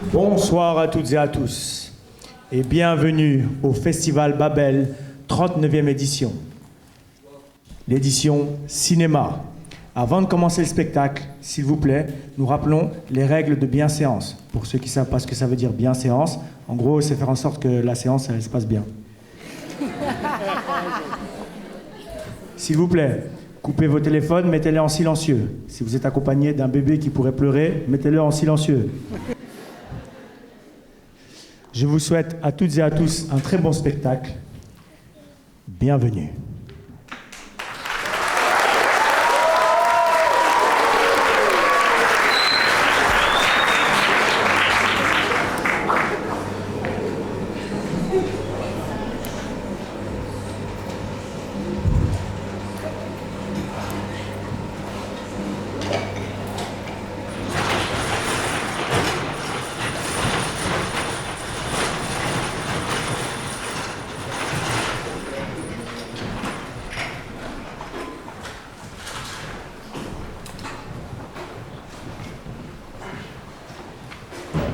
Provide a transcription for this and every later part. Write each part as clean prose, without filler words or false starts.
Bonsoir à toutes et à tous et bienvenue au Festival Babel 39e édition. L'édition cinéma. Avant de commencer le spectacle, s'il vous plaît, nous rappelons les règles de bienséance. Pour ceux qui ne savent pas ce que ça veut dire bienséance, en gros, c'est faire en sorte que la séance elle se passe bien. S'il vous plaît, coupez vos téléphones, mettez-les en silencieux. Si vous êtes accompagné d'un bébé qui pourrait pleurer, mettez-le en silencieux. Je vous souhaite à toutes et à tous un très bon spectacle. Bienvenue.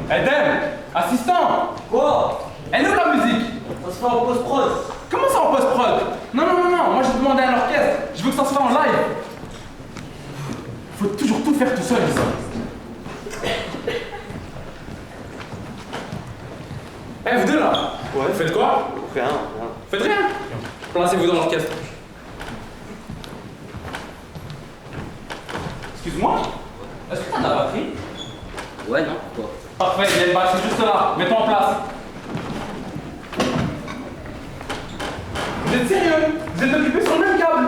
Edem, assistant. Quoi? Elle est où la musique? Ça se fait en post-prod. Comment ça en post-prod? Non, moi j'ai demandé à l'orchestre, je veux que ça se fasse en live. Faut toujours tout faire tout seul ici. Eh, vous deux là? Ouais. Vous faites quoi? Rien. Faites rien. Placez-vous dans l'orchestre. Excuse-moi? Est-ce que t'en as pas pris? Ouais, non, quoi? Parfait, il y a une balle, c'est juste là. Mets-toi en place. Vous êtes sérieux? Vous êtes occupés sur le même câble?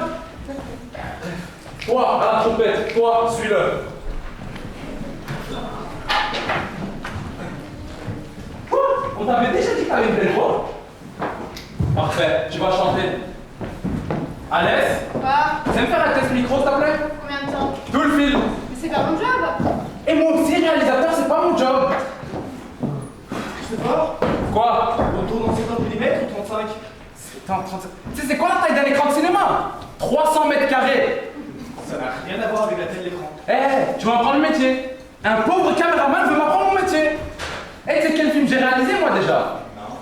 Toi, à la trompette. Toi, suis-le. Quoi? On t'avait déjà dit que t'avais une belle voix? Parfait, tu vas chanter. Alès? Quoi? Tu sais me faire un test micro, s'il te plaît? Combien de temps? Tout le film. Mais c'est pas mon job! Et moi aussi, réalisateur, c'est pas mon job. Je sais pas, Quoi? on tourne en 50 mm ou 35? Tu sais, c'est quoi la taille d'un écran de cinéma? 300 mètres carrés. Ça n'a rien à voir avec la taille de l'écran. Eh, tu vas apprendre le métier. Un pauvre caméraman veut m'apprendre mon métier. Eh, tu sais quel film j'ai réalisé, moi, déjà? Non.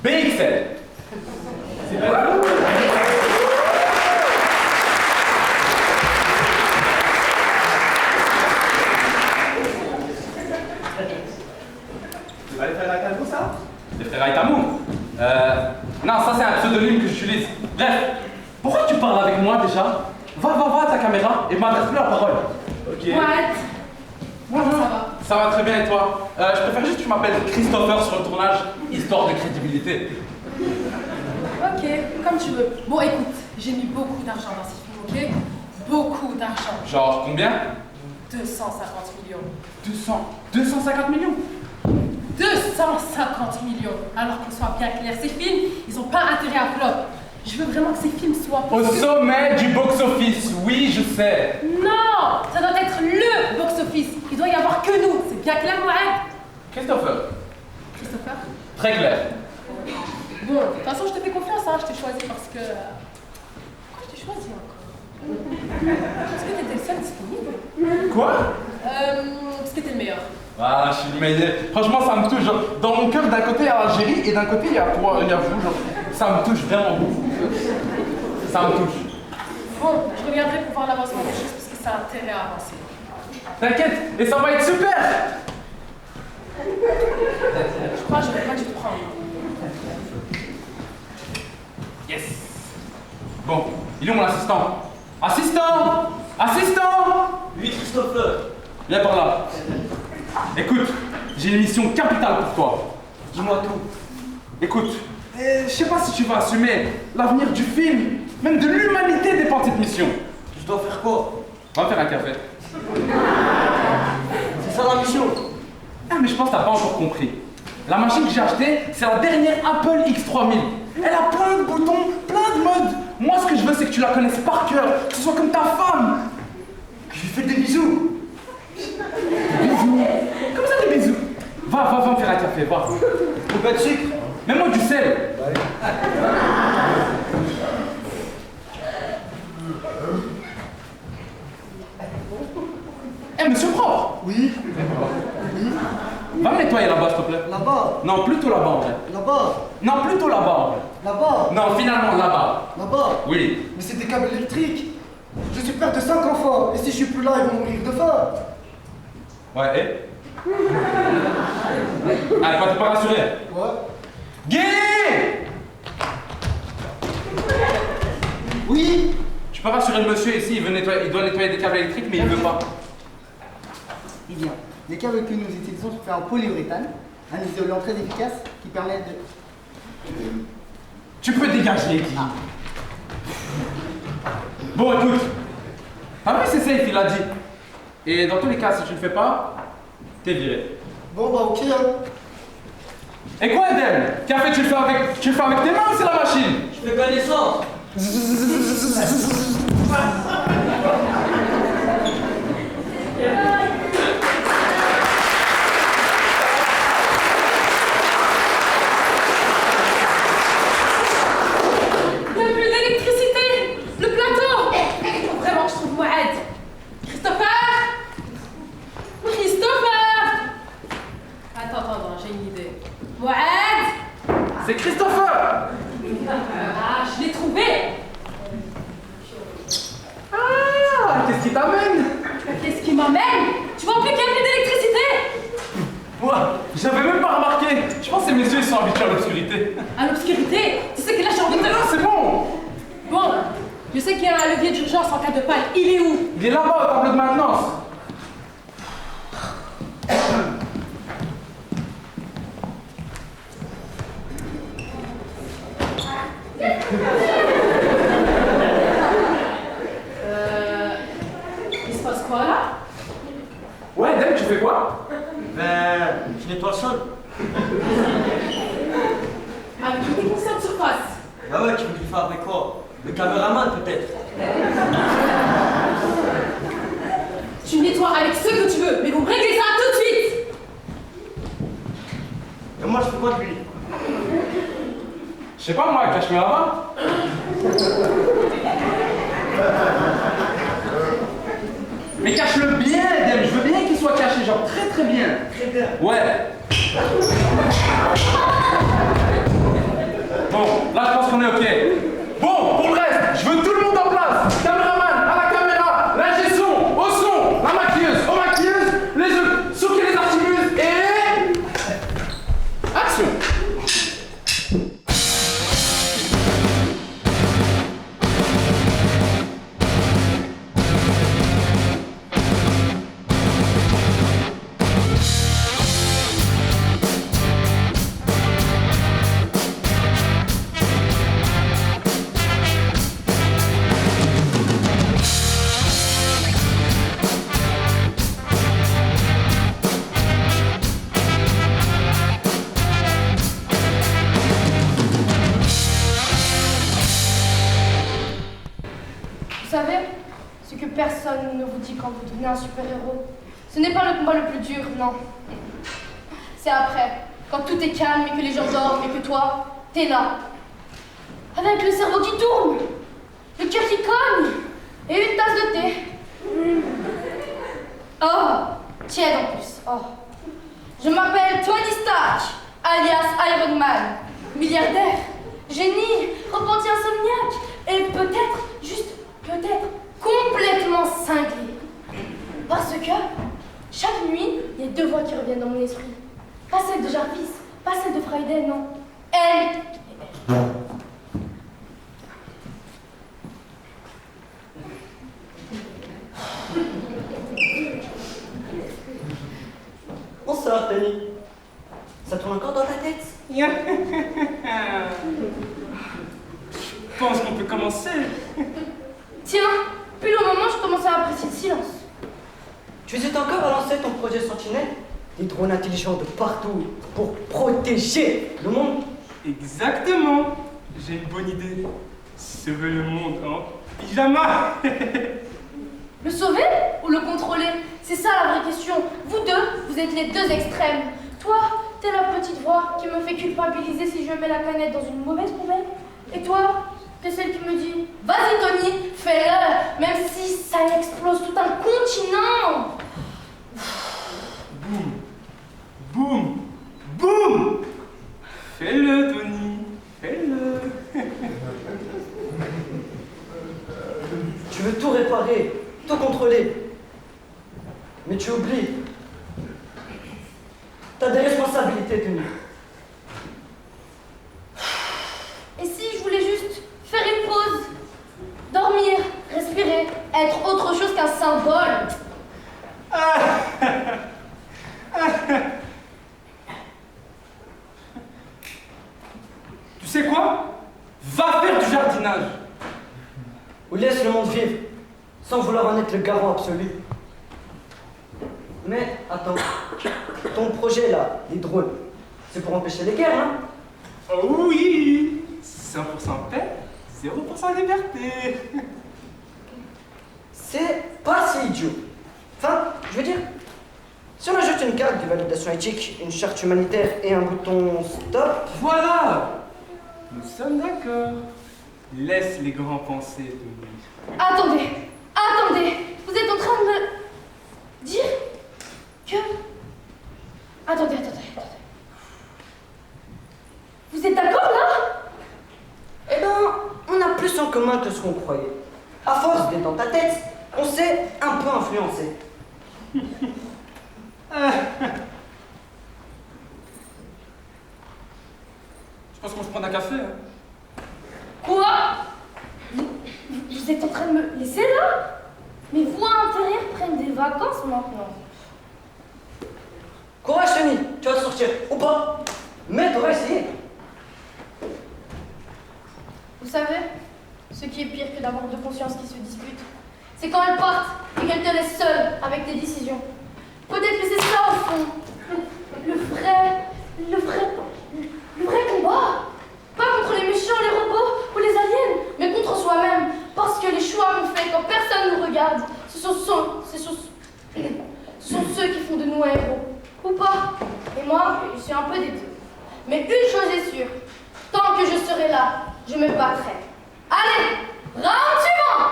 BXL. C'est pas vous? Tu vas aller faire la calme pour ça? Les frères Aitamou. Non, ça, c'est un pseudonyme que j'utilise. Bref, pourquoi tu parles avec moi, déjà? Va à ta caméra et m'adresse plus la parole. Ok. What? Bonjour. Ça va? Ça va très bien, et toi? Je préfère juste que tu m'appelles Christopher sur le tournage, histoire de crédibilité. Ok, comme tu veux. Bon, écoute, j'ai mis beaucoup d'argent dans ce film, ok? Beaucoup d'argent. Genre, combien? 250 millions. 250 millions? 250 millions! Alors qu'on soit bien clair, ces films, ils ont pas intérêt à flop. Je veux vraiment que ces films soient... Au sommet du box-office, oui, je sais. Non! Ça doit être LE box-office. Il doit y avoir que nous. C'est bien clair, Mohamed? Christopher, Christopher? très clair. Bon, de toute façon, je te fais confiance, hein. Je t'ai choisi parce que... Pourquoi je t'ai choisi encore? Parce que t'étais le seul disponible. Quoi? Parce que t'es le meilleur. Ah, je suis le meilleur. Franchement, ça me touche. Genre, dans mon cœur, d'un côté, il y a l'Algérie et d'un côté, il y a toi, il y a vous. Genre, ça me touche vraiment beaucoup. Ça me touche. Bon, je reviendrai pour voir l'avancement des choses parce que ça a intérêt à avancer. T'inquiète, et ça va être super. Je crois que j'aurais pas dû te prendre. Yes. Bon, il est où mon assistant? Assistant! Oui, Christopher. Viens par là. Écoute, j'ai une mission capitale pour toi. Dis-moi tout. Écoute, je sais pas si tu vas assumer l'avenir du film, même de l'humanité dépend de cette mission. Je dois faire quoi? Va me faire un café. C'est ça la mission? Ah mais je pense que t'as pas encore compris. La machine que j'ai achetée, c'est la dernière Apple X3000. Elle a plein de boutons, plein de modes. Moi ce que je veux c'est que tu la connaisses par cœur, que ce soit comme ta femme. Que je lui fais des bisous. Des bisous. Comme ça des bisous. Va me faire un café, va. Faut pas de sucre? Mets-moi du sel. Eh, monsieur propre. Oui. Va me nettoyer là-bas, s'il te plaît. Là-bas. Non, plutôt là-bas, en vrai. Là-bas. Non, plutôt là-bas, en vrai. Là-bas. Non, finalement, là-bas. Là-bas. Oui. Mais c'est des câbles électriques. Je suis père de 5 enfants. Et si je suis plus là, ils vont mourir de faim. Ouais, et allez, t'es pas rassuré. Ouais. Guy! Oui. Tu peux rassurer le monsieur ici, il doit nettoyer des câbles électriques, mais il veut pas. Eh bien, les câbles que nous utilisons sont faits en polyuréthane, un isolant très efficace qui permet de... Tu peux dégager, Guy. Bon, écoute. Ah oui, c'est safe, il a dit. Et dans tous les cas, si tu le fais pas, t'es viré. Bon, bah, ok. Hein. Et quoi, Eden? Qu'a fait, tu le fais avec tes mains ou c'est la machine? Je fais connaissance. Il n'y a plus d'électricité. Le plateau. Faut vraiment que je trouve Mohamed. Christopher. Attends, j'ai une idée. Mohamed. C'est Christopher! Ah, je l'ai trouvé. Ah, qu'est-ce qui t'amène? Qu'est-ce qui m'emmène? Tu vois plus qu'il y a plus d'électricité. Moi, j'avais même pas remarqué. Je pense que mes yeux ils sont habitués à l'obscurité. À l'obscurité. Tu sais que là, j'ai envie de te... Non, c'est bon! Bon, je sais qu'il y a un levier d'urgence en cas de panne. Il est où? Il est là-bas au tableau de maintenance. Il se passe quoi là? Ouais, Dem, tu fais quoi? Ben, je nettoie le sol. Avec une technicien de surface. Bah ouais, tu veux que je fasse avec quoi? Le caméraman peut-être. Tu nettoies avec ce que tu veux, mais vous me réglez ça tout de suite. Et moi, je fais quoi de lui? Je sais pas moi, cache-le là-bas. Mais cache-le bien, Dem, je veux bien qu'il soit caché, genre très très bien. Très bien. Ouais. Bon, là je pense qu'on est ok. Bon, pour le reste, je veux tout le monde en place. Caméraman, à la caméra, l'ingé son, au son, la maquilleuse, aux maquilleuses, les autres, ceux qui les artimuses et... Action. Vous savez, ce que personne ne vous dit quand vous devenez un super-héros, ce n'est pas le combat le plus dur, non. C'est après, quand tout est calme et que les gens dorment et que toi, t'es là. Avec le cerveau qui tourne, le cœur qui cogne et une tasse de thé. Oh, tiède en plus. Oh. Je m'appelle Tony Stark, alias Iron Man, milliardaire, génie, repenti insomniaque et peut-être, juste peut-être, complètement cinglé. Parce que chaque nuit, il y a deux voix qui reviennent dans mon esprit. Pas celle de Jarvis, pas celle de Friday, non. Elle est belle. Bonsoir, Tony. Ça tourne encore dans ta tête? Je pense qu'on peut commencer. Tiens, puis le moment, je commençais à apprécier le silence. Tu hésites encore à lancer ton projet Sentinelle? Des drones intelligents de partout pour protéger le monde? Exactement. J'ai une bonne idée. Sauver le monde en pyjama. Le sauver ou le contrôler? C'est ça la vraie question. Vous deux, vous êtes les deux extrêmes. Toi, t'es la petite voix qui me fait culpabiliser si je mets la canette dans une mauvaise poubelle. Et toi, t'es celle qui me dit « Vas-y Tony, fais-le, même si ça explose tout un continent !» Boum. Boum. contrôler. Mais tu oublies. T'as des responsabilités, Tony. Et si je voulais juste faire une pause, dormir, respirer, être autre chose qu'un symbole? Tu sais quoi? Va faire du jardinage. Ou laisse le monde vivre, sans vouloir en être le garant absolu. Mais attends, ton projet là, les drones, c'est pour empêcher les guerres, hein? Oh oui! 100% paix, 0% liberté. C'est pas si idiot. Enfin, je veux dire, si on ajoute une carte de validation éthique, une charte humanitaire et un bouton stop, Voilà! Nous sommes d'accord. Laisse les grands penser, Tony. Attendez, attendez, vous êtes en train de me dire que... Attendez. Vous êtes d'accord là? eh ben, on a plus en commun que ce qu'on croyait. À force d'être dans ta tête, on s'est un peu influencé. Je pense qu'on se prend un café. Hein. Quoi? Vous êtes en train de me laisser là? Mes voix intérieures prennent des vacances maintenant. Courage, Tony, tu vas te sortir, ou pas? Mais t'auras essayé. Vous savez, ce qui est pire que d'avoir deux consciences qui se disputent, c'est quand elles partent et qu'elles te laissent seule avec tes décisions. Peut-être que c'est ça au fond, le vrai combat. Pas contre les méchants, les robots ou les aliens, mais contre soi-même. Parce que les choix qu'on fait quand personne nous regarde, ce sont ceux qui font de nous un héros. Ou pas. Et moi, je suis un peu des deux. Mais une chose est sûre, tant que je serai là, je me battrai. Allez, round suivant!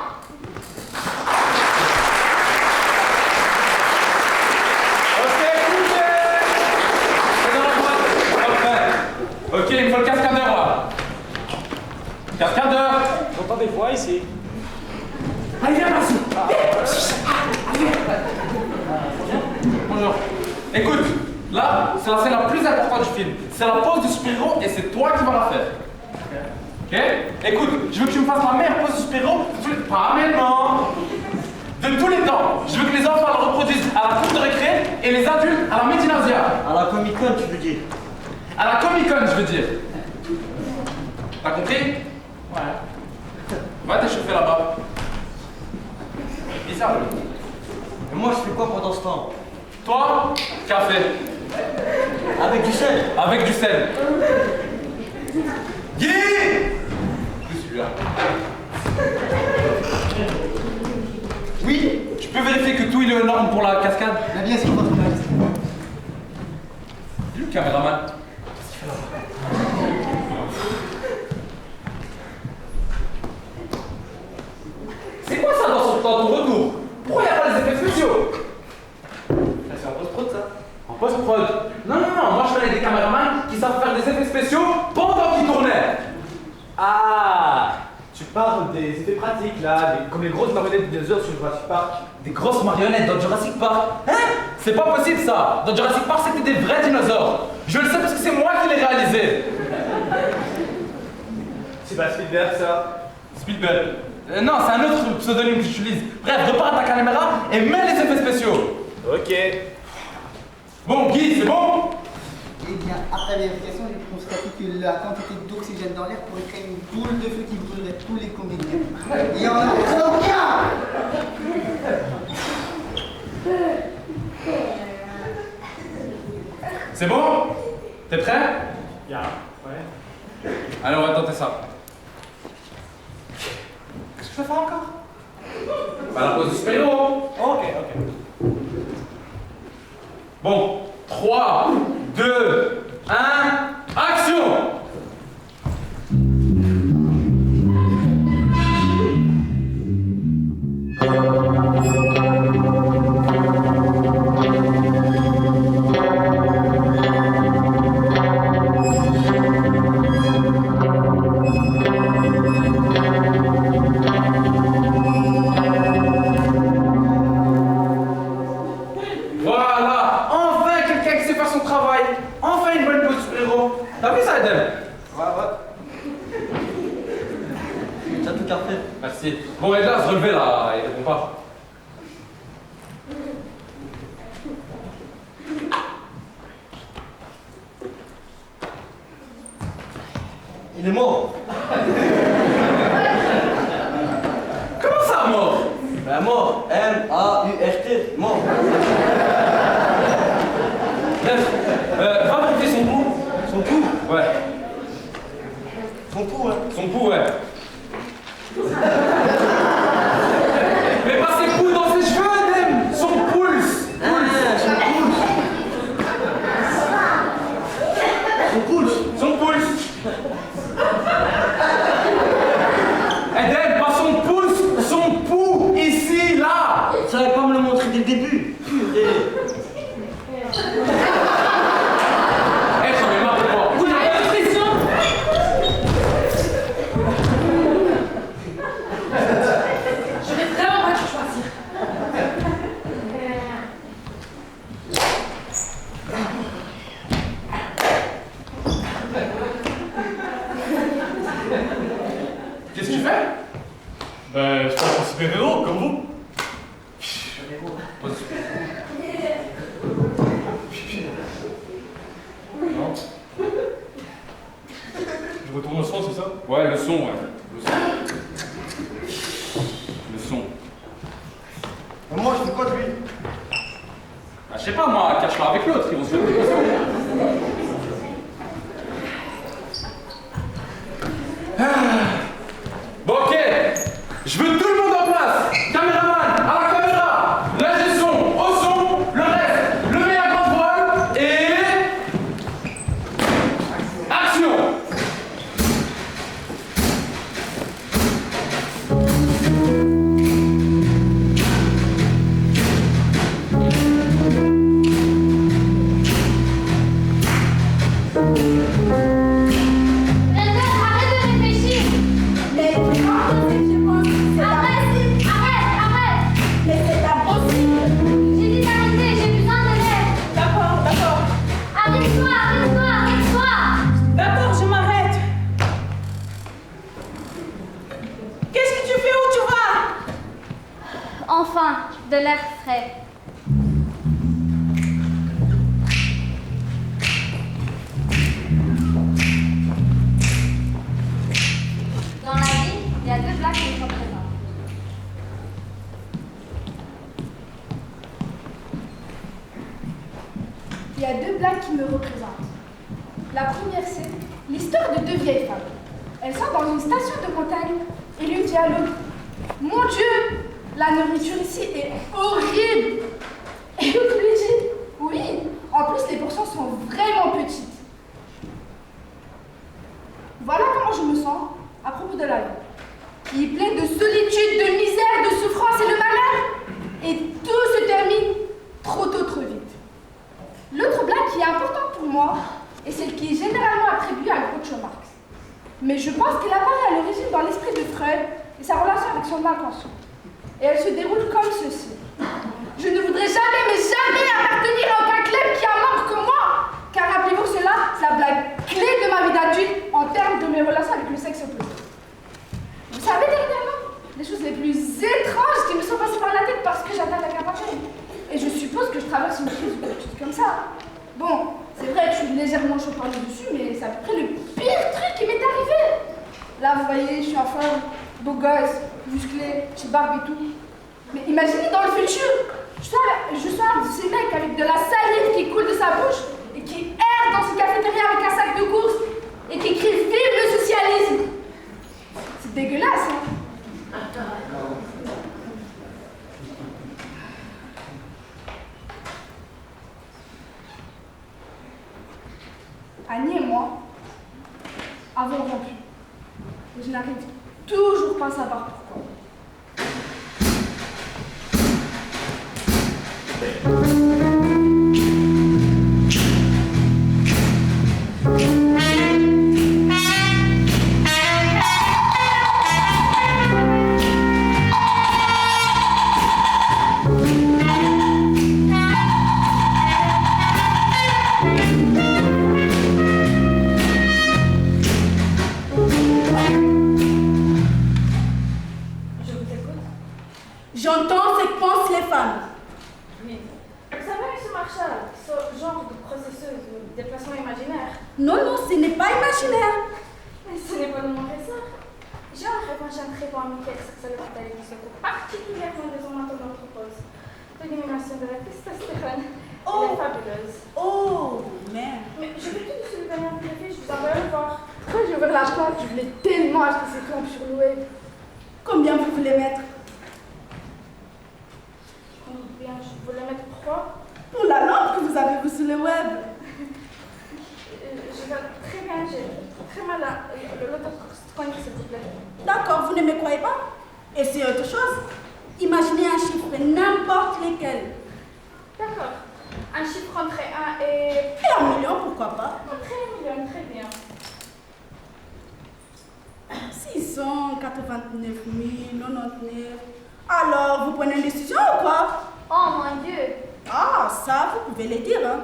Ok, il me faut le cascadeur là. Cascadeur. J'entends des voix ici. Allez, viens, Marcy. Bonjour. Écoute, là, c'est la scène la plus importante du film. C'est la pose du super-héros et c'est toi qui vas la faire. Ok? Écoute, je veux que tu me fasses la meilleure pose du super-héros. Pas maintenant. De tous les temps. Je veux que les enfants la reproduisent à la cour de récré et les adultes à la Médinasia. À la Comic Con, tu veux dire? À la Comic Con, je veux dire. T'as compris? Ouais. Va t'échauffer là-bas. Bizarre. Et moi, je fais quoi pendant ce temps? Toi, café. Avec du sel? Avec du sel. Guy! C'est celui-là. Oui? Tu peux vérifier que tout il est aux normes pour la cascade? Mais bien sûr, votre majesté. Le caméraman. C'est quoi ça dans ton retour? Pourquoi il n'y a pas des effets spéciaux? C'est en post-prod ça? En post-prod? Non, moi je connais des caméramans qui savent faire des effets spéciaux pendant qu'ils tournaient. Ah, tu parles des effets pratiques là, comme les grosses marionnettes de dinosaures sur Jurassic Park. Des grosses marionnettes dans Jurassic Park? Hein? C'est pas possible ça! Dans Jurassic Park c'était des vrais dinosaures! Je le sais parce que c'est moi qui l'ai réalisé! C'est pas Spielberg ça. Spielberg. Non, c'est un autre pseudonyme que j'utilise. Bref, repars à ta caméra et mets les effets spéciaux. Ok. Bon, Guy, c'est bon? Eh bien, après vérification, j'ai constaté que la quantité d'oxygène dans l'air pourrait créer une boule de feu qui brûlerait tous les comédiens. Il y en a aucun! C'est bon? T'es prêt? Yeah. Ouais. Allez, on va tenter ça. Qu'est-ce que je dois faire encore? Bah, la pose du super-héros. Ok. Bon, 3, 2, 1, action! Edem. Ouais. T'as tout café. Merci. Bon, Edgar, se relever là, il répond pas. Il est mort. Comment ça, mort? Ben mort. M-A-U-R-T. Mort. Bref, va vérifier son pouls. Son pouls. Ouais. Son pouls, hein. Son pouls, ouais. Mais pas ses pouls dans ses cheveux, Edem. Son pulse. Son pouls. Son pulse. Edem, pas son pouce, son pouls, ici, là. Ça va pas me le montrer dès le début. Purée. Eh, j'en ai marre de toi. Vous avez l'impression? Je vais vraiment pas te choisir. Qu'est-ce que tu fais? Ben, je suis un super-héros, comme vous. Non. Je retourne au son, c'est ça? Ouais, le son, ouais. Le son. Moi, je fais quoi de lui? Ah, je sais pas, moi, cache-la avec l'autre, ils vont se faire des questions. Bon, ok. Je veux tout le monde en place. Caméraman, à la caméra. L'ingé son, au son, le reste. Levez la grande voile et... Action. Arrête de réfléchir. Mais pourquoi je pense arrête. Mais c'est impossible. J'ai dit d'arrêter, j'ai besoin de l'aide. D'accord. Arrête-toi. D'accord, je m'arrête. Qu'est-ce que tu fais? Où tu vas? Enfin, de l'air frais. Dans la vie, il y a deux blagues qui me représentent. Il y a deux blagues qui me représentent. La première, c'est l'histoire de deux vieilles femmes. Elles sont dans une station de montagne et l'une dit à l'autre: Mon Dieu, la nourriture ici est horrible. Et l'autre lui dit: Oui, en plus les portions sont vraiment petites. Voilà comment je me sens à propos de la vie, qui est pleine de solitude, de misère, de souffrance et de malheur. Et tout se termine trop tôt, trop vite. L'autre blague qui est importante pour moi est celle qui est généralement attribuée à Groucho Marx. Mais je pense qu'elle apparaît à l'origine dans l'esprit de Freud et sa relation avec son inconscient. Et elle se déroule comme ceci. Je ne voudrais jamais, mais jamais appartenir à aucun club qui a moins que moi. Car rappelez-vous que cela, c'est la blague clé de ma vie d'adulte en termes de mes relations avec le sexe opposé. Vous savez, dernièrement, les choses les plus étranges qui me sont passées par la tête parce que j'atteins la quarantaine. Et je suppose que je traverse une crise ou quelque chose comme ça. Bon, c'est vrai que je suis légèrement chaud par le dessus, mais c'est à peu près le pire truc qui m'est arrivé. Là, vous voyez, je suis en forme, beau gosse, musclé, petite barbe et tout. Mais imaginez dans le futur, je suis un de ces mecs avec de la salive qui coule de sa bouche et qui erre dans une cafétéria avec un sac de course et qui crie « Vive le socialisme !» C'est dégueulasse, hein? Annie et moi avons rompu. Et je n'arrive toujours pas à savoir pourquoi. processus de déplacement imaginaire. Non, non, ce n'est pas imaginaire. Mais ce n'est pas de mon ressort. J'ai en revanche un très bon ami qui est célibataire qui s'occupe particulièrement des hommes anthroposes, de l'élimination de la testostérone. Elle est fabuleuse. Oh, merde. Mais je vais tout de suite lui donner un coup de fil, je vous envoie le voir. Quand j'ai ouvert la porte, je voulais tellement acheter ces crampes sur le web. Combien vous voulez mettre? Combien je voulais mettre 3. Pour la lampe que vous avez vue sur le web. Je vais très bien, j'ai très mal à l'autocogne, s'il vous plaît. D'accord, vous ne me croyez pas? Et c'est autre chose. Imaginez un chiffre, n'importe lequel. D'accord. Un chiffre entre 1 et... Et 1 million, pourquoi pas? Entre 1 million, très bien. 689 099. Alors, vous prenez une décision ou quoi? Oh mon Dieu! Ah, ça, vous pouvez le dire, hein?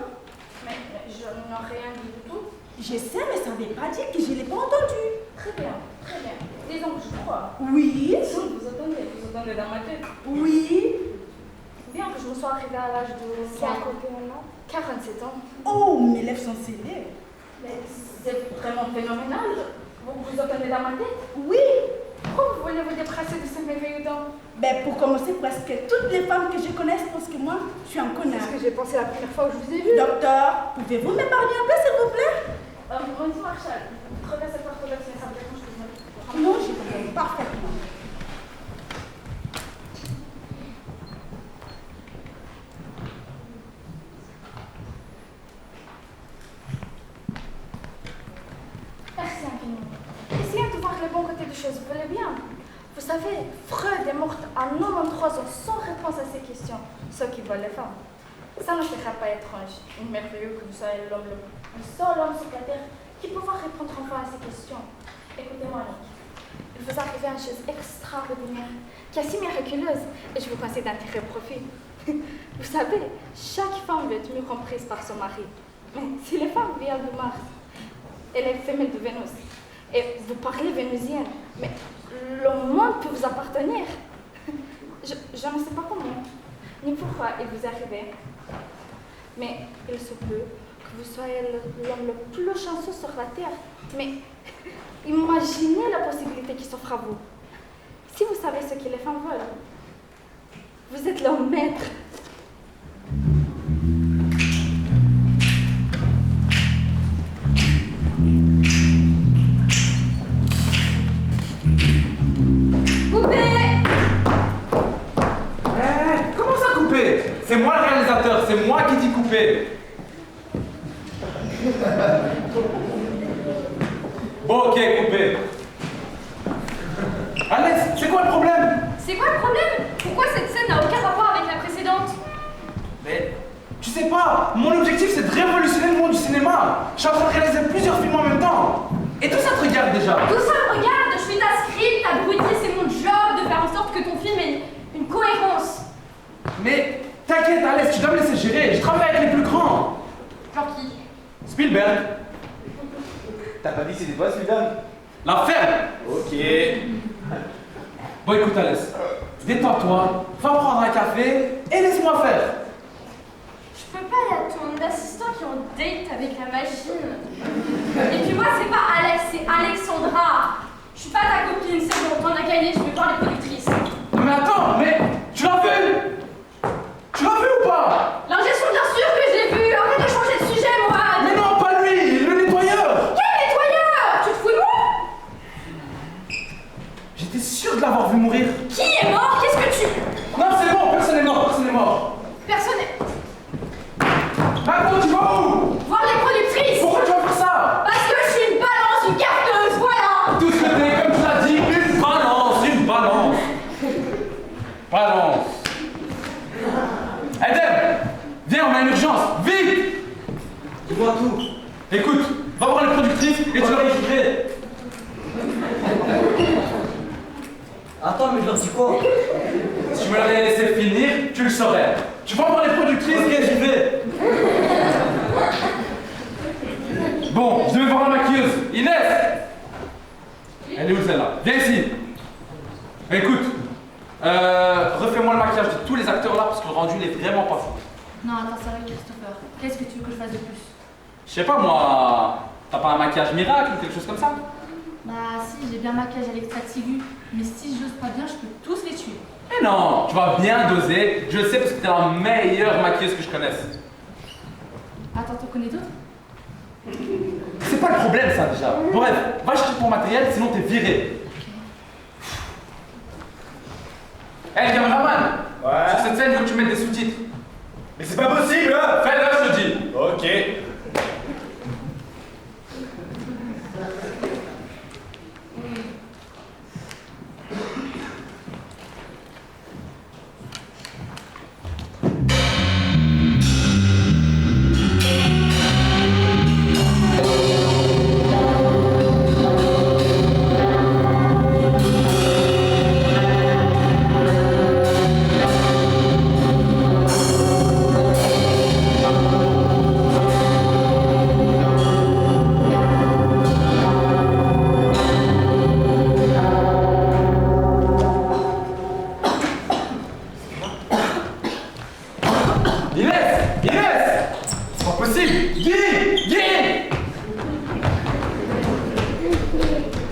Mais je n'ai rien dit du tout. Je sais, mais ça ne veut pas dire que je ne l'ai pas entendu. Très bien, très bien. Disons que je crois. Oui. Vous entendez dans ma tête. Oui. Bien que je me sois arrivée à l'âge de 47 ans. Oh, mes lèvres sont scellées. Mais c'est vraiment phénoménal. Vous entendez dans ma tête? Oui. Pourquoi vous voulez vous débarrasser de ces merveilleux dents? Ben, pour commencer, presque toutes les femmes que je connaisse pensent que moi, je suis un connard. C'est ce que j'ai pensé la première fois où je vous ai vu. Docteur, pouvez-vous m'épargner un peu, s'il vous plaît? Mon dit Marshall, traversez cette porte là, ça me dérange que je me... Non, j'ai compris parfaitement. Merci infiniment. Essayez de voir le bon côté des choses, vous voulez bien. Vous savez, Freud est morte à 93 ans sans réponse à ces questions, ce qui veulent les femmes. Ça ne sera pas étrange, merveilleux que vous soyez le seul homme sur la Terre qui pourra répondre enfin à ces questions. Écoutez-moi, Nick. Il vous arrive une chose extraordinaire, qui est si miraculeuse, et je vous conseille d'en tirer profit. Vous savez, chaque femme veut être mieux comprise par son mari. Mais si les femmes viennent de Mars, elle est femelle de Vénus, et vous parlez vénusienne, mais le monde peut vous appartenir. Je ne sais pas comment, ni pourquoi il vous est arrivé, mais il se peut que vous soyez l'homme le plus chanceux sur la Terre. Mais imaginez la possibilité qui s'offre à vous. Si vous savez ce que les femmes veulent, vous êtes leur maître. Comment ça couper? C'est moi le réalisateur, c'est moi qui dis couper. Bon, ok, coupé. Alex, c'est quoi le problème? C'est quoi le problème? Pourquoi cette scène n'a aucun rapport avec la précédente? Mais, tu sais pas, mon objectif c'est de révolutionner le monde du cinéma. Je suis en train de réaliser plusieurs films en même temps. Et tout ça te regarde déjà. Tout ça me regarde, je suis ta script, abruti, c'est mon job de faire en sorte que ton film ait une cohérence. Mais, t'inquiète Alex, tu dois me laisser gérer. Je travaille avec les plus grands. Genre qui? Spielberg. T'as pas dit que c'était toi, Spielberg? La ferme. Ok. Bon, écoute Alex, détends-toi, va prendre un café et laisse-moi faire. Je peux pas y aller à ton assistant qui est en date avec la machine. Et puis moi, c'est pas Alex, c'est Alexandra. Je suis pas ta copine, c'est bon, t'en as gagné, je vais voir les productrices. Mais attends, mais tu l'as vu? Tu l'as vu ou pas? L'ingestion, bien sûr que j'ai vu. Arrête de changer de sujet, moi. Mais non, pas lui, le nettoyeur. Quel nettoyeur? Tu te fous de moi? J'étais sûr de l'avoir vu mourir. Qui est mort? Qu'est-ce que tu... Non, c'est bon, personne n'est mort, personne n'est mort. Personne n'est... Mais attends, tu vas où? Voir les productrices. Pourquoi tu vas faire ça? Parce que je suis une balance, une carteuse, voilà. Tout ce que t'es, comme tu l'as dit, une balance, une balance. Balance. Eden, viens, on a une urgence, vite. Dis-moi tout. Écoute, va voir les productrices et tu leur dis. Attends, mais je leur dis quoi? Si tu me l'avais laissé finir, tu le saurais. Tu vas voir les productrices. Ok, j'y vais. Bon, je vais voir la maquilleuse. Inès. Elle est où celle-là? Viens ici. Écoute, refais-moi le maquillage de tous les acteurs là parce que le rendu il est vraiment pas fou. Non, attends, sérieux, Christopher. Qu'est-ce que tu veux que je fasse de plus? Je sais pas moi, t'as pas un maquillage miracle ou quelque chose comme ça? Bah si, j'ai bien un maquillage à l'extrait de ciguë, mais si j'ose pas bien, je peux tous les tuer. Mais non, tu vas bien doser, je le sais parce que t'es la meilleure maquilleuse que je connaisse. Attends, t'en connais d'autres? C'est pas le problème ça déjà. Bref, va chercher ton matériel, sinon t'es viré. Hey caméraman! Ouais. Sur cette scène, il faut que tu mettes des sous-titres. Mais c'est pas possible, hein. Fais-le, je te dis. Ok.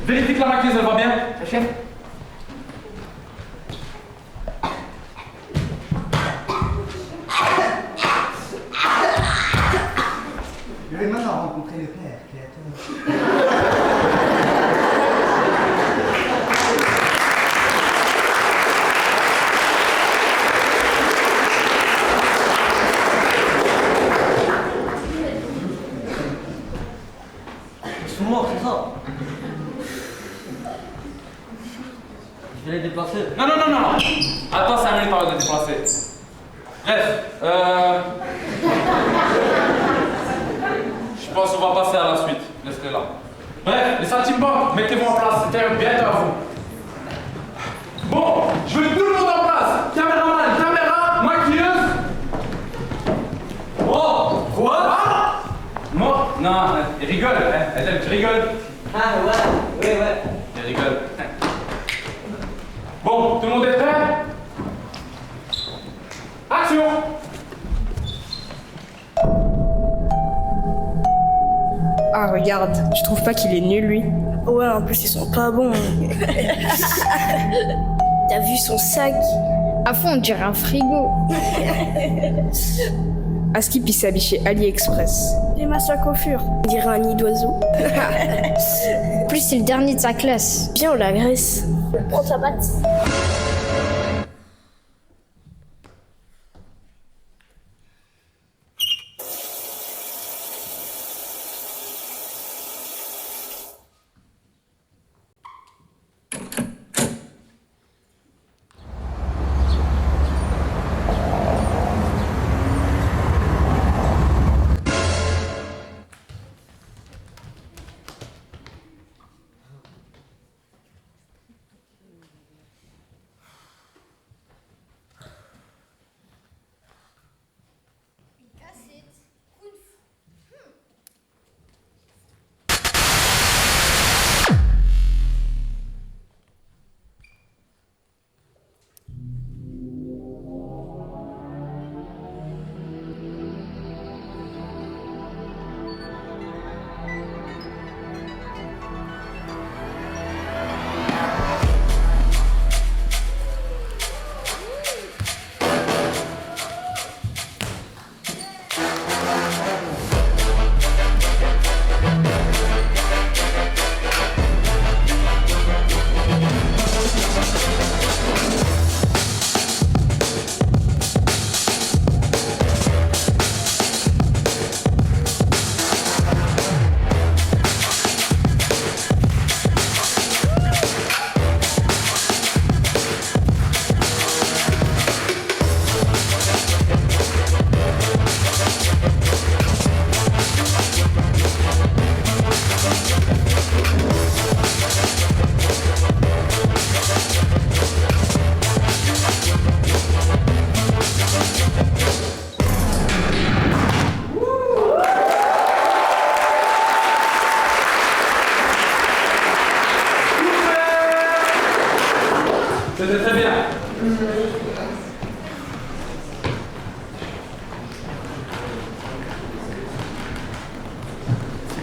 Vérifie que la maquilleuse elle va bien. Chef. Je vais maintenant rencontrer le père, créateur. Ils sont morts, c'est ça? Je vais les déplacer. Non, non, non, non, non. Attends 5 minutes avant de te déplacer. Bref, je pense qu'on va passer à la suite. Laisse-les là. Bref, les saltimbanques, mettez-vous en place. C'était bientôt à vous. Bon, je veux tout le monde en place. Caméraman, caméra, maquilleuse. Oh, quoi? Moi? Non, il rigole. Elle aime, tu rigoles. Ah ouais. Il rigole. Bon, tout le monde est prêt? Action! Ah regarde, je trouve pas qu'il est nul lui. Ouais, en plus ils sont pas bons. T'as vu son sac? À fond on dirait un frigo. Askip il s'habille chez AliExpress. Et ma sa coiffure, on dirait un nid d'oiseau. En plus c'est le dernier de sa classe. Viens, on l'agresse. On prend sa batte.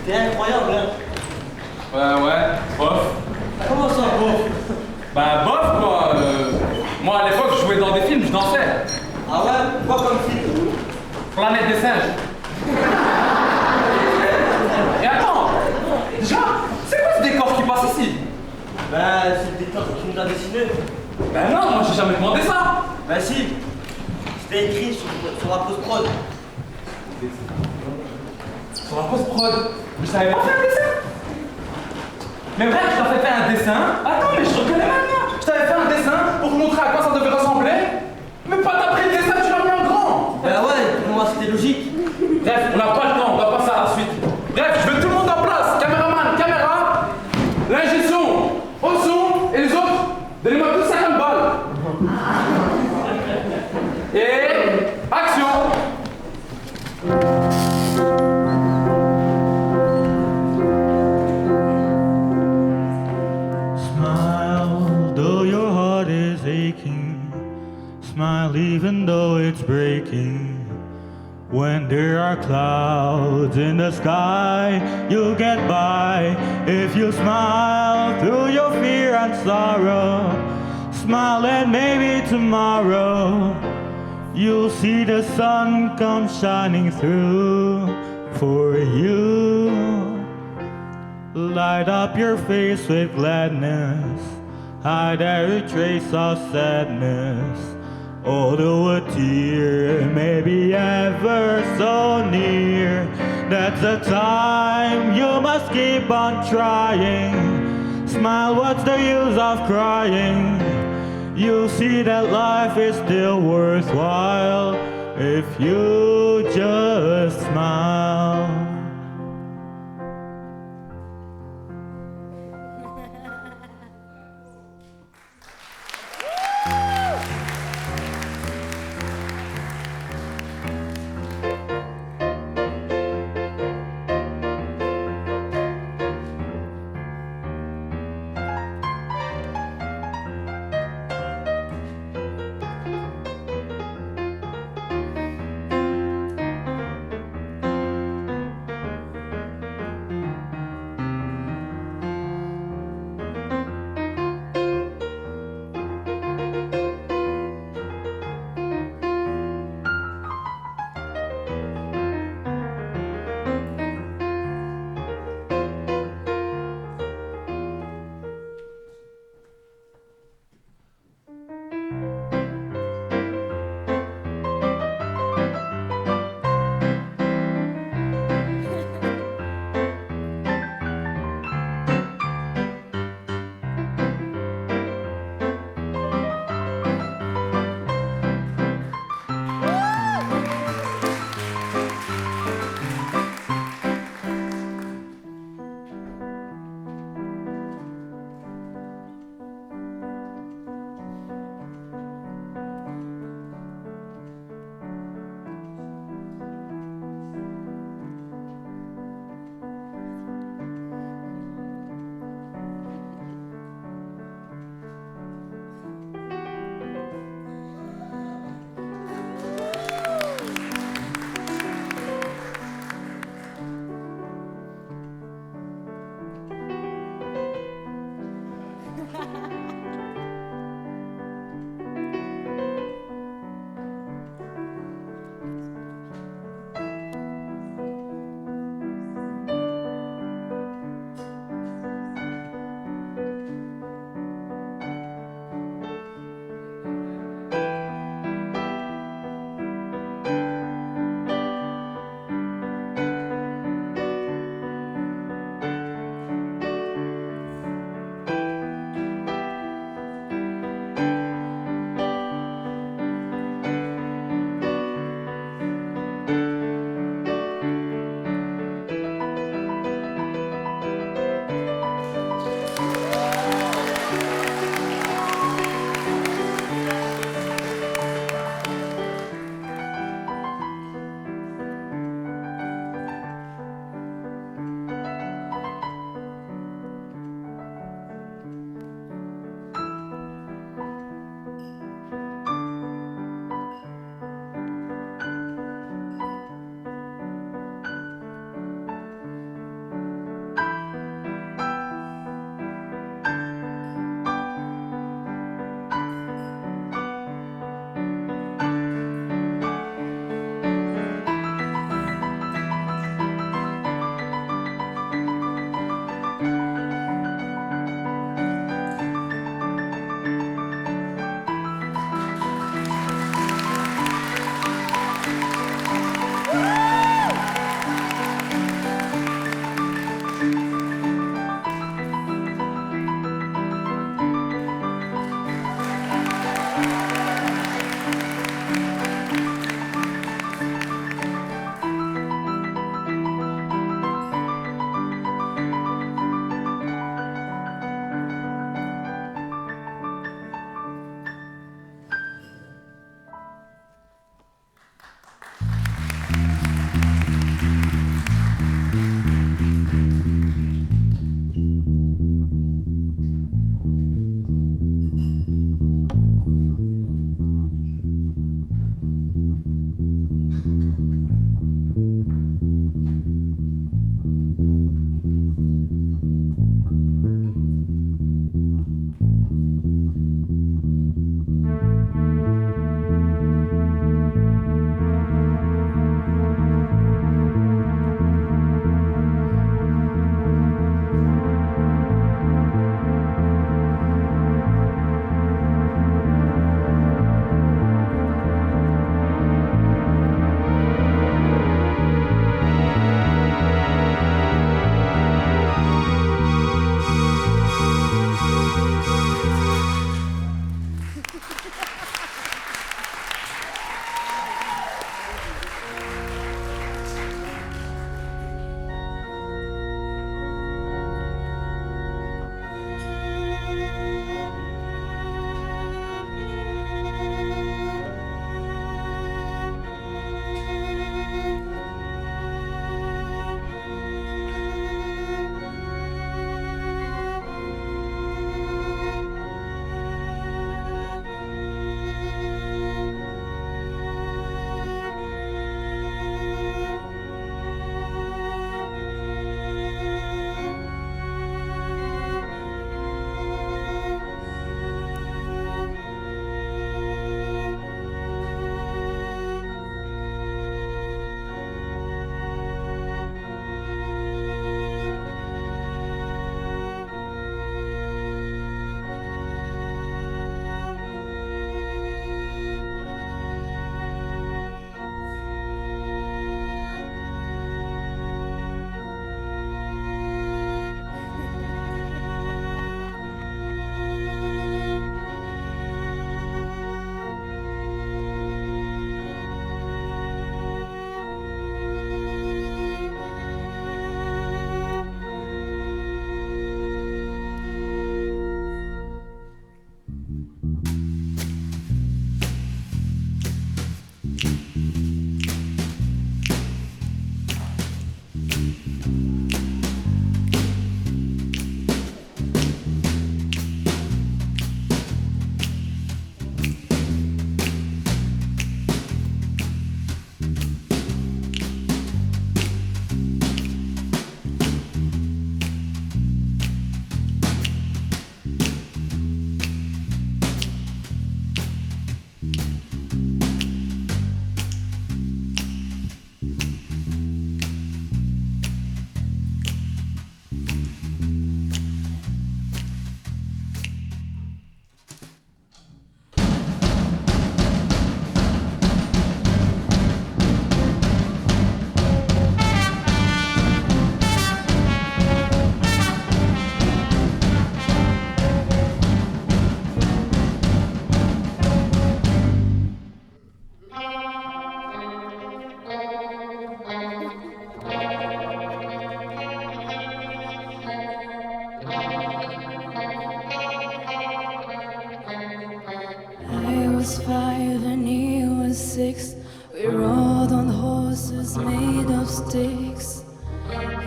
T'es incroyable, hein. Ouais, bof. Comment ça, bof? Bah bof quoi. Moi à l'époque je jouais dans des films, je dansais. Ah ouais? Quoi comme film? Planète des singes. Et attends, déjà, c'est quoi ce décor qui passe ici? Ben, c'est le décor que tu nous as dessiné. Ben non, moi j'ai jamais demandé ça. Ben si. C'était écrit sur la post-prod. Sur la post-prod. Je savais pas faire un dessin. Mais bref, je t'avais fait un dessin. Attends, mais je reconnais maintenant. Je t'avais fait un dessin pour te montrer à quoi ça devait ressembler. Mais pas t'as pris le dessin, tu l'as mis en grand. Ben ouais, pour moi c'était logique. Bref, on n'a pas le temps, on va passer à la suite. Bref, je veux tout le monde en place. Caméraman, caméra, l'ingé son, au son, et les autres, donnez-moi tous 50 balles. Et action. Smile, though your heart is aching. Smile even though it's breaking. When there are clouds in the sky, you'll get by if you smile through your fear and sorrow. Smile and maybe tomorrow you'll see the sun come shining through for you. Light up your face with gladness, hide every trace of sadness. Although a tear may be ever so near, that's the time you must keep on trying. Smile, what's the use of crying? You'll see that life is still worthwhile if you just smile.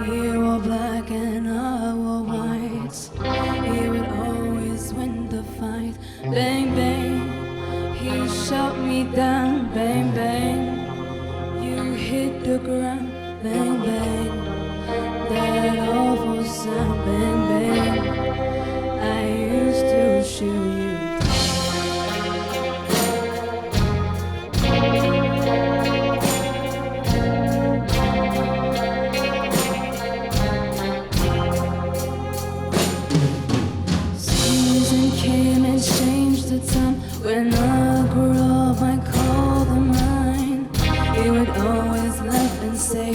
He wore black and I wore white. He would always win the fight. Bang, bang. He shot me down. Bang, bang. You hit the ground. Bang, bang. That awful sound. Bang, bang. I used to shoot you. Season came and changed the time. When I grew up, I called them mine. He would always laugh and say,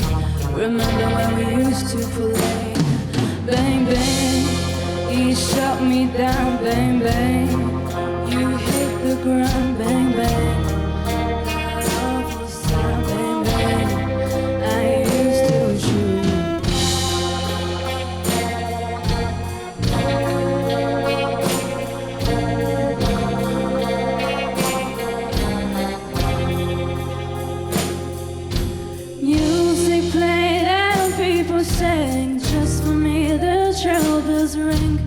remember when we used to play? Bang, bang, he shot me down. Bang, bang, you hit the ground. Bang, bang, that awful sound. Bang, bang, I used to shoot you. Music played and people sang. Just for me the trail bells ring.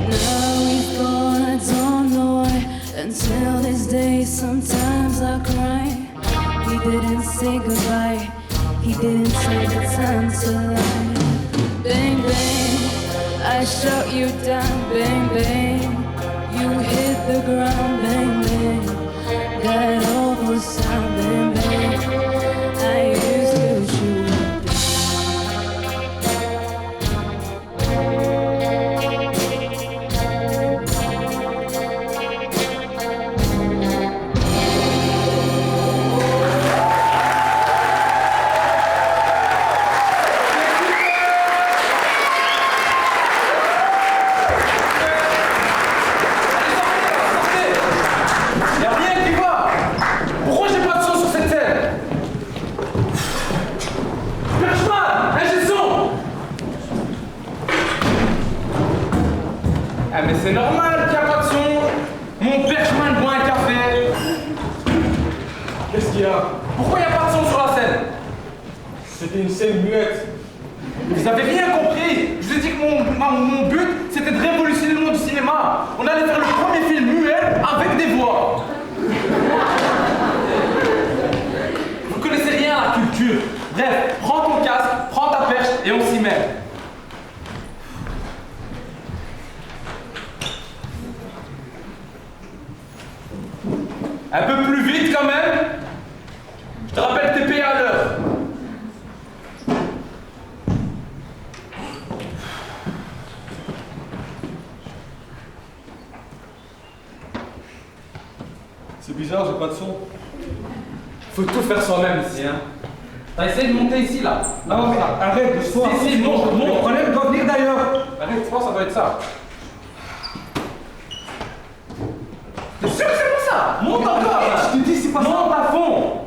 Now he's gone, I don't know why. Until this day sometimes I cry. He didn't say goodbye. He didn't take the time to lie. Bang, bang, I shot you down. Bang, bang, you hit the ground. Bang, bang, that awful sound. Bang, bang, I used to shoot you. Y'a rien qui va. Pourquoi j'ai pas de son sur cette scène? Perchman, ingé son. Ah mais c'est normal qu'il n'y a pas de son. Mon Perchman boit un café. Qu'est-ce qu'il y a? Pourquoi il n'y a pas de son sur la scène? C'était une scène muette. Vous avez rien compris. Je vous ai dit que mon but, c'était de révolutionner le monde du cinéma. On allait faire le premier film muet avec des voix. Vous connaissez rien à la culture. Bref, prends ton casque, prends ta perche et on s'y met. Un peu plus vite quand même. Je te rappelle que t'es payé à l'heure. C'est bizarre, j'ai pas de son. Faut tout faire soi-même ici, hein. T'as essayé de monter ici, là? Non, mais arrête, le soir. Si, monte. Le problème doit venir d'ailleurs. Arrête, je pense que ça doit être ça. T'es sûr que c'est pas ça? Monte encore, là. Je te dis, c'est pas ça. Monte à fond.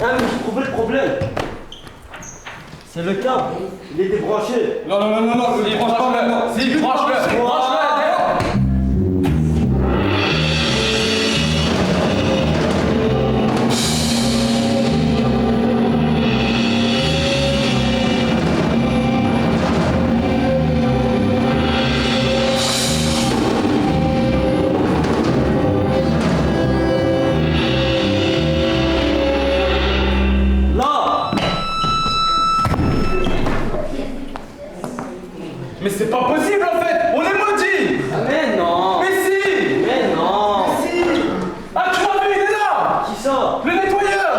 Ah, mais j'ai trouvé le problème. C'est le câble. Il est débranché. Non, Si, branche-le. Si, branche-le. Branche-le. Mais c'est pas possible en fait. On est maudits. Mais non. Mais si. Mais non. Mais si. Ah, tu m'as vu, il est là. Qui ça? Le nettoyeur.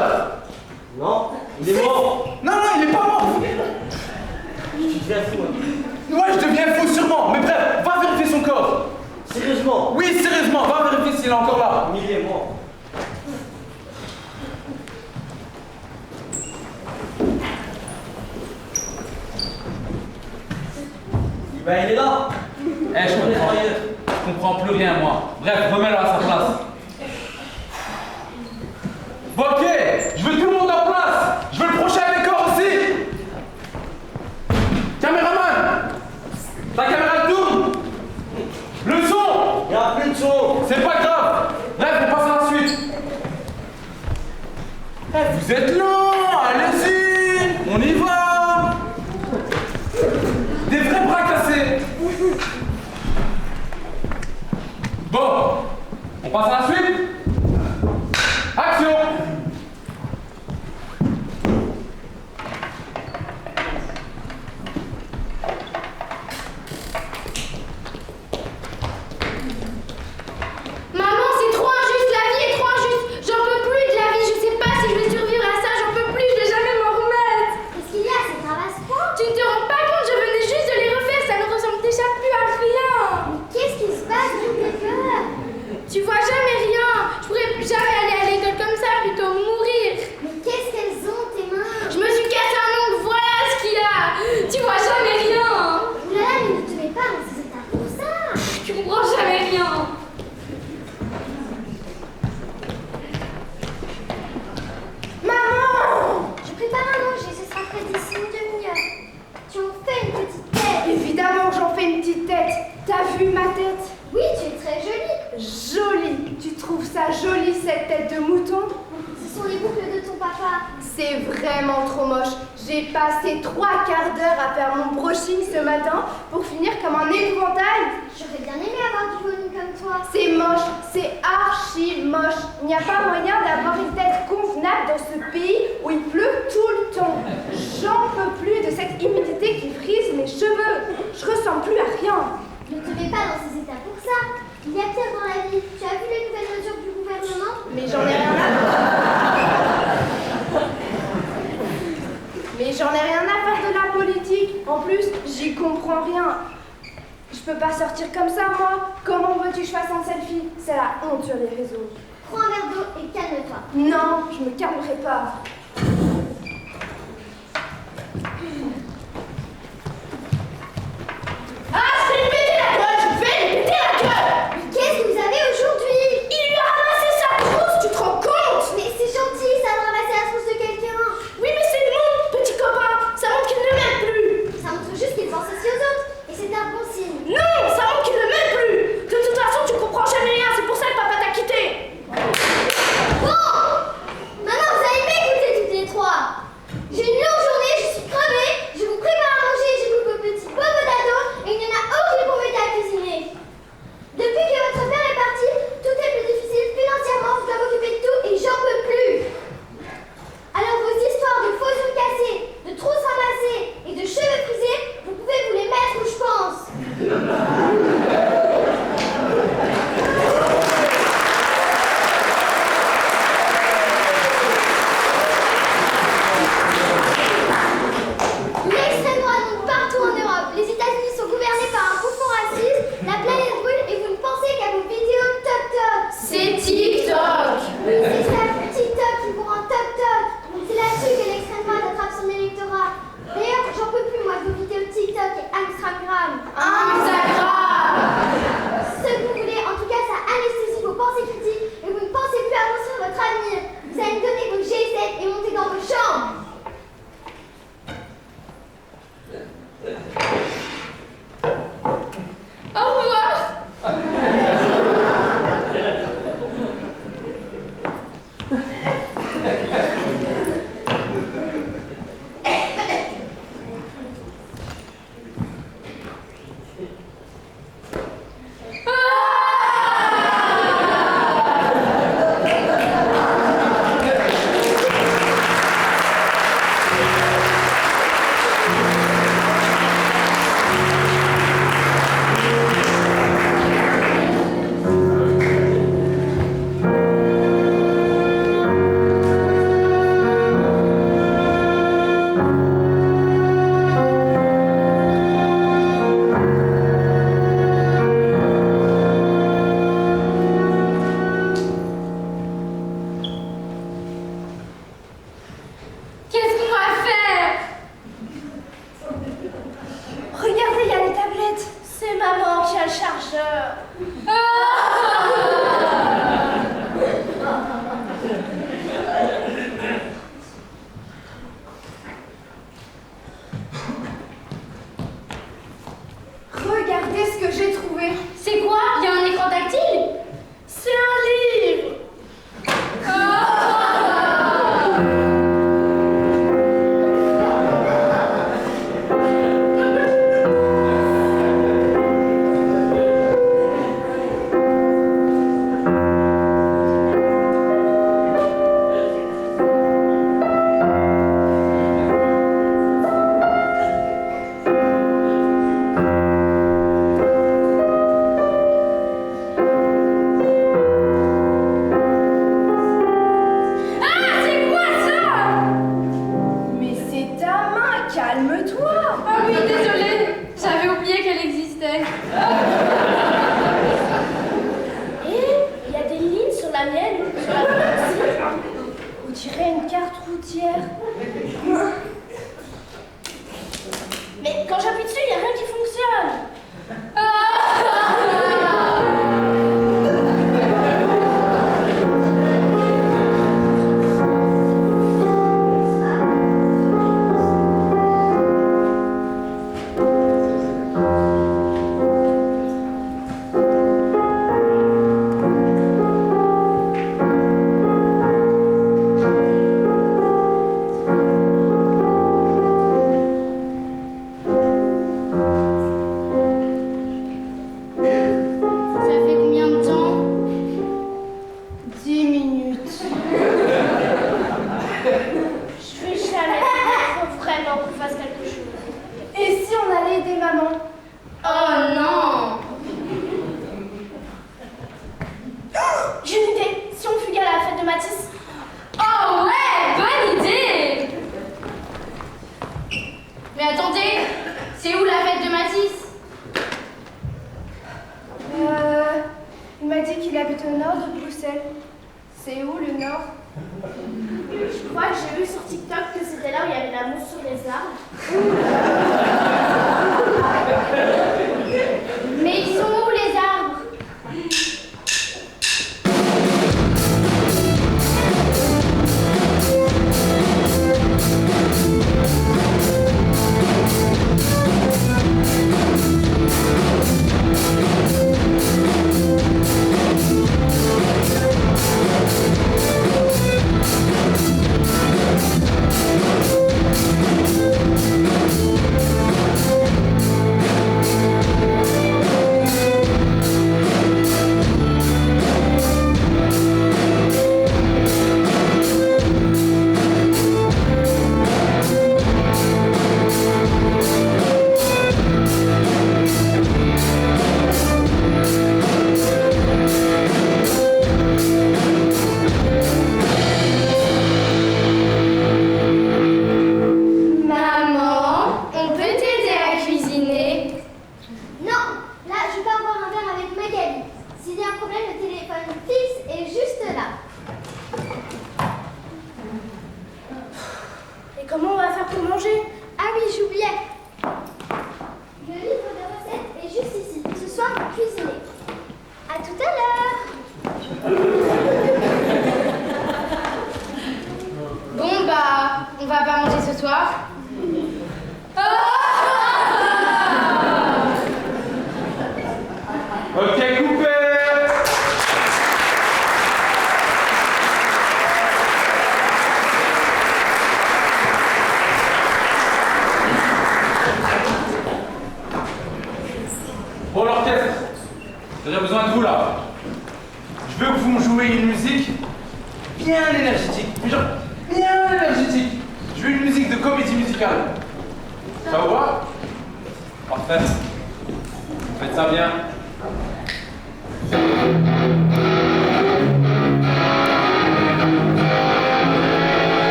Non, il est mort. Non, il est pas mort. Tu deviens fou. Hein. Ouais, je deviens fou sûrement. Mais bref, va vérifier son corps. Sérieusement? Oui, sérieusement, va vérifier s'il est encore là. Il est mort. Ben il est là. Eh, je comprends plus rien moi. Bref, remets-le à sa place. Bon, ok, je veux tout le monde en place. Je veux le prochain décor aussi. Caméraman, ta caméra tourne. Le son. Il n'y a plus de son. C'est pas grave. Vous êtes lent, allez-y, on y va. Des vrais bras cassés. Bon, on passe à la suite. Action. Maman, c'est trop injuste, la vie est trop injuste. J'en peux plus de la vie, je sais pas si je vais survivre à ça, j'en peux plus, je vais jamais m'en remettre. Qu'est-ce qu'il y a? C'est grave à ce point? Tu ne te rends pas compte, je venais juste de les refaire, ça ne ressemble déjà plus à rien. Mais qu'est-ce qui se passe? J'ai peur. Tu vois jamais rien, je pourrais jamais aller à l'école comme ça, plutôt mourir. Mais qu'est-ce qu'elles ont, tes mains? Je me suis cassé un ongle, voilà ce qu'il y a. Tu vois jamais rien. Oulala, mais ne te mets pas dans ces états pour ça. Tu comprends jamais rien. Maman! Je prépare à manger, ce sera prêt d'ici une demi-heure. Tu en fais une petite tête. Évidemment, j'en fais une petite tête. T'as vu ma tête? Oui, tu es très jolie. Jolie. Tu trouves ça joli, cette tête de mouton? Ce sont les boucles de ton papa. C'est vraiment trop moche. J'ai passé 3 quarts d'heure à faire mon brushing ce matin pour finir comme un épouvantail. J'aurais bien aimé avoir du volume comme toi. C'est moche, c'est archi moche. Il n'y a pas moyen d'avoir une tête convenable dans ce pays où il pleut tout le temps. J'en peux plus de cette humidité qui frise mes cheveux. Je ressemble plus à rien. Ne te mets pas dans ces états pour ça. Il y a pire dans la vie. Tu as vu les nouvelles mesures du gouvernement? Mais j'en ai rien à Mais j'en ai rien à faire de la politique. En plus, j'y comprends rien. Je peux pas sortir comme ça, moi. Comment veux-tu que je fasse un selfie? C'est la honte sur les réseaux. Prends un verre d'eau et calme-toi. Non, je me calmerai pas. Ah, je vais lui péter la gueule! Je vais lui péter la gueule! Mais qu'est-ce que vous avez aujourd'hui? Il lui a ramassé sa trousse, tu te rends compte? Mais c'est gentil, ça de ramasser la trousse de quelqu'un. Oui, mais c'est mon petit copain. Ça montre qu'il ne m'aime plus. Ça montre juste qu'il pense aussi aux autres. Et c'est un bon signe. Non, ça montre qu'il ne m'aime plus. De toute façon, tu comprends jamais rien. C'est pour ça que papa t'a quitté. Bon! Maintenant, vous allez m'écouter gouttière. Mais quand j'appuie dessus, il n'y a rien qui fonctionne.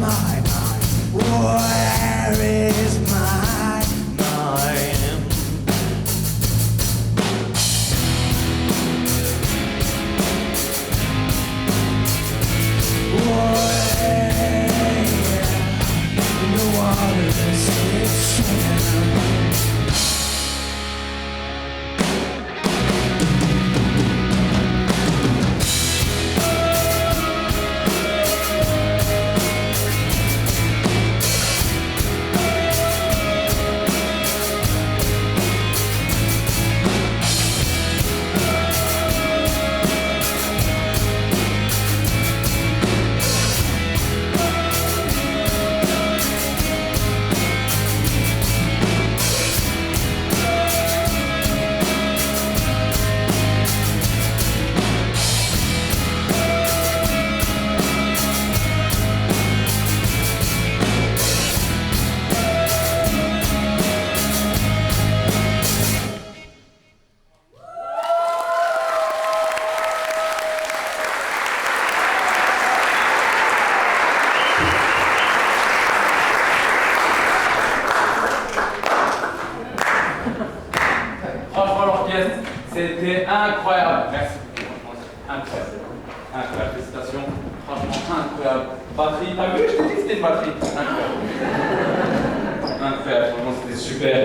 my mind? Where is my mind? Where in the water it's swimming. Franchement, l'orchestre, c'était incroyable. Merci. Incroyable. Incroyable. Félicitations. Franchement, incroyable. Batterie. T'as vu, je t'ai dit que c'était une batterie. Incroyable. Incroyable. Franchement, c'était super.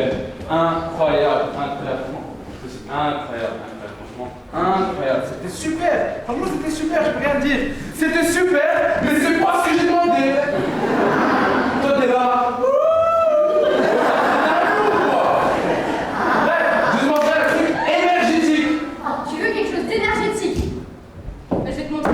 Incroyable. Incroyable. Incroyable. Incroyable. Franchement, incroyable. C'était super. Franchement, c'était super. Je peux rien dire. C'était super, mais c'est pas ce que j'ai demandé. Toi, t'es là. Tu veux quelque chose d'énergétique? Ben, je vais te montrer.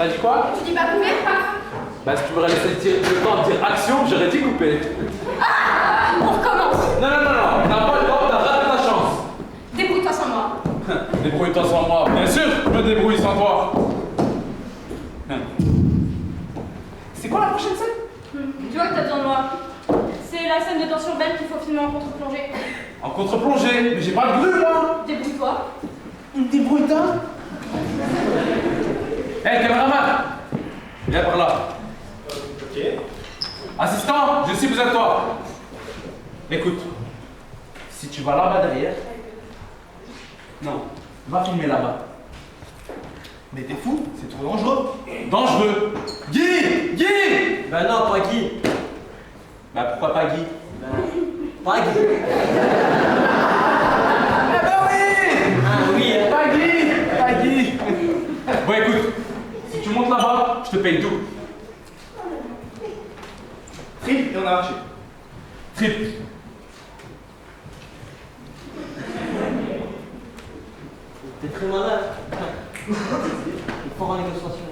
T'as dit quoi? Tu dis pas couper? Bah si tu m'aurais laissé le temps de dire action, j'aurais dit couper. Ah! On recommence. Non, t'as pas le temps, t'as raté ta chance. Débrouille-toi sans moi. Débrouille-toi sans moi. Bien sûr, je me débrouille sans toi. C'est quoi la prochaine scène? Tu vois que t'as besoin de moi. C'est la scène de danse urbaine qu'il faut filmer en contre-plongée. En contre-plongée? Mais j'ai pas de grue, moi. Débrouille-toi. Débrouille-toi. Hé, caméraman! Viens par là. Ok. Assistant, je suis vous à toi. Écoute, si tu vas là-bas derrière, non, va filmer là-bas. Mais t'es fou, c'est trop dangereux. Dangereux. Guy! Bah non, pas Guy. Bah pourquoi pas Guy? Pas Guy. Ah bah oui! Ah oui, hein. Pas Guy! Bon écoute, si tu montes là-bas, je te paye tout. Trip et on a marché. Trip. T'es très malin. Il faut en négociation.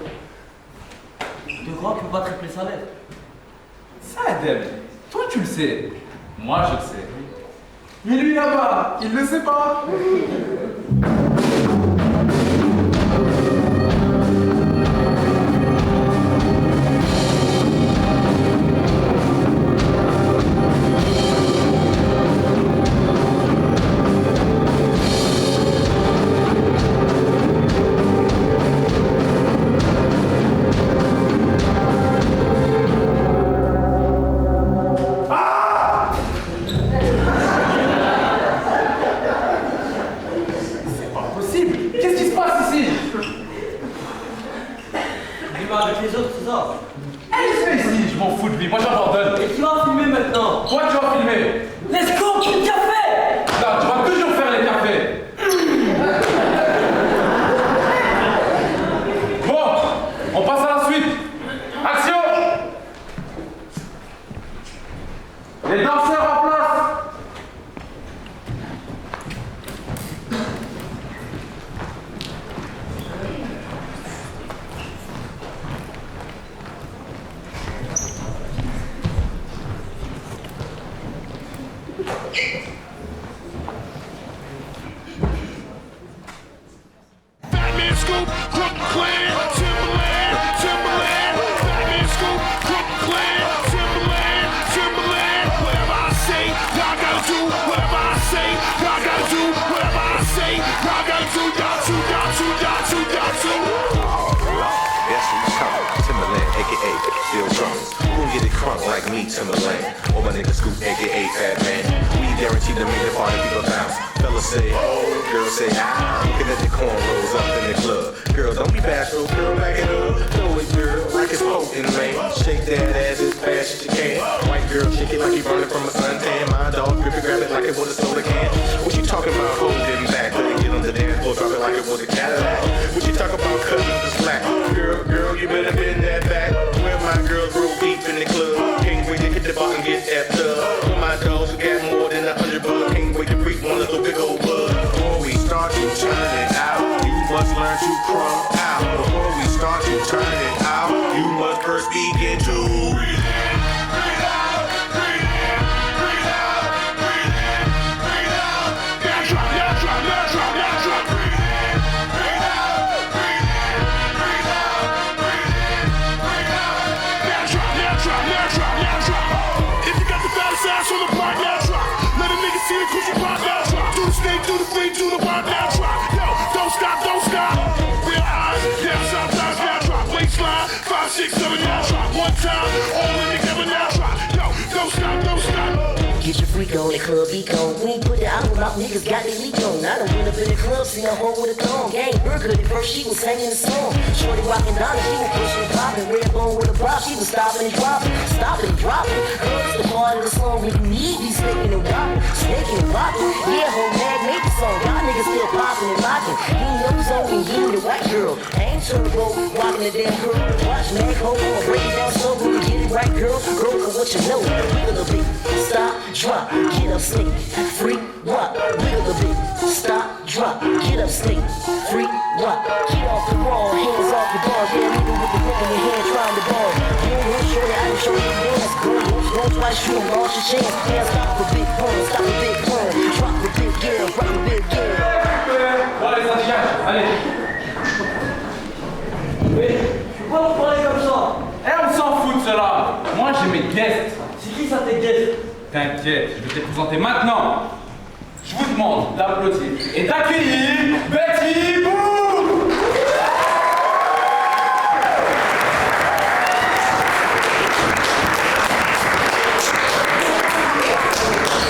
De crois qu'il ne peut pas tripler sa lettre. Ça, Adem, toi tu le sais. Moi je le sais. Mais lui là-bas, il le sait pas. Avec les autres, c'est ça. Allez, viens ici, je m'en fous de lui, moi j'abandonne. Et tu vas filmer maintenant. Toi tu vas filmer. Let's go, tu café. Non, tu vas toujours faire les cafés. Bon, on passe à la suite. Action. Les danseurs en place. Batman Scoop, Brooklyn, Timberland, Batman Scoop, Brooklyn, Timberland, whatever I say, y'all gotta do, whatever I say, y'all gotta do, whatever I say, y'all gotta do, y'all too. That's who's coming, Timberland, aka Bill Drums. Who gon' get it crunk like me, Timberland? Or my nigga Scoop, aka Fat Man. We guaranteed to make the party people bounce. Fellas say, oh, girls say, ah. Looking at the cornrows up in the club. Girl, don't be bashful, girl, back it up. Throw it, girl, like it's potent, man. Shake that ass as fast as you can. White girl, shake it like you running from a suntan. My dog, grip it, grab it like it was a soda can. What you talking about holding back? Let it get on the dance floor, drop it like it was a Cadillac. What you talking about cutting the slack? Girl, you better bend that back. Where my girls roll deep in the club. Can't wait to hit the bar and get that tub. Where my dogs who got more than $100. Can't wait to freak one little big old bug. Before we start to turn it out, you must learn to crumb out. Before we start to turn it out, you must first begin to breathe in, breathe out, breathe in, breathe out, breathe in, breathe out. Now drop, now drop, now drop, now drop. Breathe in, breathe out, breathe in, breathe out, breathe in, breathe out. Now drop, now drop, now drop, now drop. If you got the baddest ass on the block, now drop. Let a nigga see the coochie pop, now drop. Do the snake, do the thing, do the pop, now drop. Yo, don't stop, don't stop. Real eyes, down sometimes, now drop. Waistline, 5, 6, 7, now drop. One time, all in together, now drop. Yo, don't stop, don't stop. Get your freak on, the club be gone. We ain't put the album out, niggas got their leak on. I done went up in the club, seen a hoe with a thong. Gang, burger at first, she was singing the song. Shorty rockin' Donna, she was pushing and poppin'. Red bone with a pop, she was stopping and dropping. Stopping and dropping. Club's the part of the song when you need be snaking and robbing. Snaking and poppin'. Yeah, whole mag made the song. Y'all niggas still poppin' and locking. He knows on and you the white girl. I ain't turbo, rockin' the damn girl. Watch mag hoe, I'ma break it down slow. When you get it right, girl. Girl, what you know? Wiggle a bit, stop, drop, get up, sneak, freak, rock. Wiggle a bit, stop, drop, get up, sneak, freak, rock. Get off the wall, hands off the bar, yeah, nigga. with the whip in your hand trying to ball. You don't want to show it, I can show you the dance. Don't try to shoot, launch your chance. Hands stop for big pun, stop for big pun. Drop the big girl, rock the big girl. Bon, allez, ça dégage, allez. Mais, tu peux pas leur parler comme ça. Eh, on s'en fout de cela. Moi, j'ai mes guests. C'est qui ça, tes guests? T'inquiète, je vais te les présenter maintenant. Je vous demande d'applaudir et d'accueillir Betty Boo.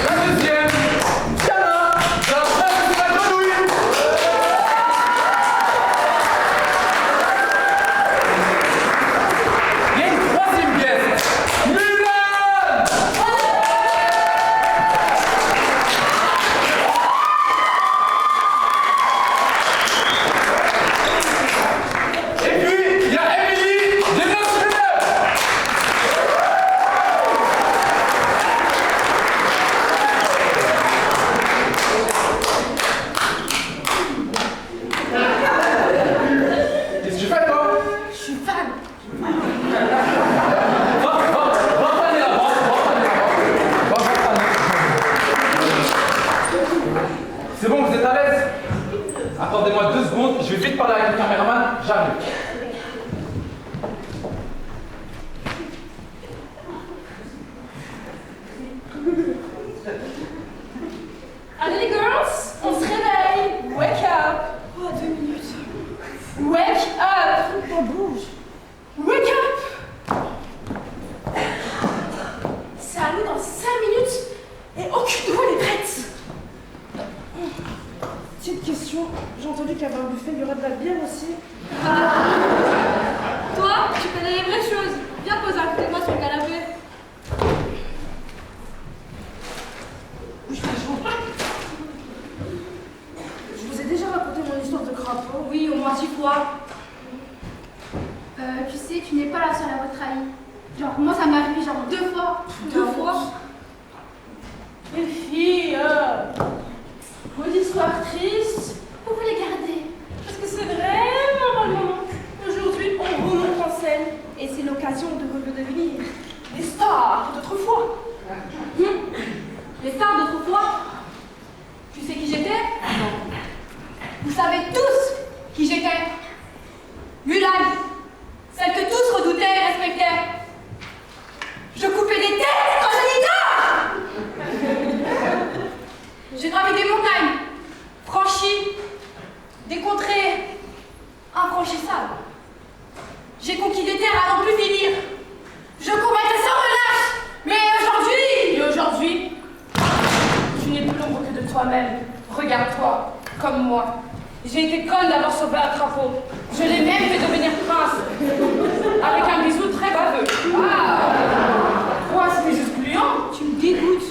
La deuxième, Tiana, de la princesse de la grenouille. Il y a une troisième guest, Mulan. Et puis, il y a Emily des Neuf Spinner. Qu'est-ce que tu fais, toi? Je suis fan. Reprenez la bande, C'est bon, vous êtes à l'aise? Attendez-moi 2 secondes, je vais vite parler avec le caméraman, j'arrive. Allez les girls, on se réveille. Wake up. Oh, 2 minutes. Wake up. On bouge. Wake up. C'est à nous dans 5 minutes et aucune de vous n'est prête. Petite question, j'ai entendu qu'il y avait un buffet, il y aura de la bière aussi. Toi, tu connais les vraies choses. Viens poser à côté de moi sur le canapé. Je vous ai déjà raconté mon histoire de crapaud. Oui, au moins 6 fois. Tu sais, tu n'es pas la seule à avoir trahi. Genre, moi, ça m'est arrivé genre 2 fois. 2 fois. Les filles, vos histoires tristes, Vous voulez garder. parce que c'est vraiment pas le moment. Aujourd'hui, on remonte en scène et c'est l'occasion de redevenir des stars d'autrefois. Les stars d'autrefois. Tu sais qui j'étais? Vous savez tous qui j'étais. Mulan. Celle que tous redoutaient et respectaient. Je coupais des têtes quand je dis non. J'ai gravi des montagnes, franchi des contrées infranchissables. J'ai conquis des terres à n'en plus finir. Je combattais sans relâche. Mais aujourd'hui, Tu n'es plus l'ombre que de toi-même. Regarde-toi, comme moi. J'ai été conne d'avoir sauvé un crapaud. Je l'ai même fait devenir prince. Avec un bisou très baveux. Ah! Quoi, c'était juste gluant? Tu me dégoûtes.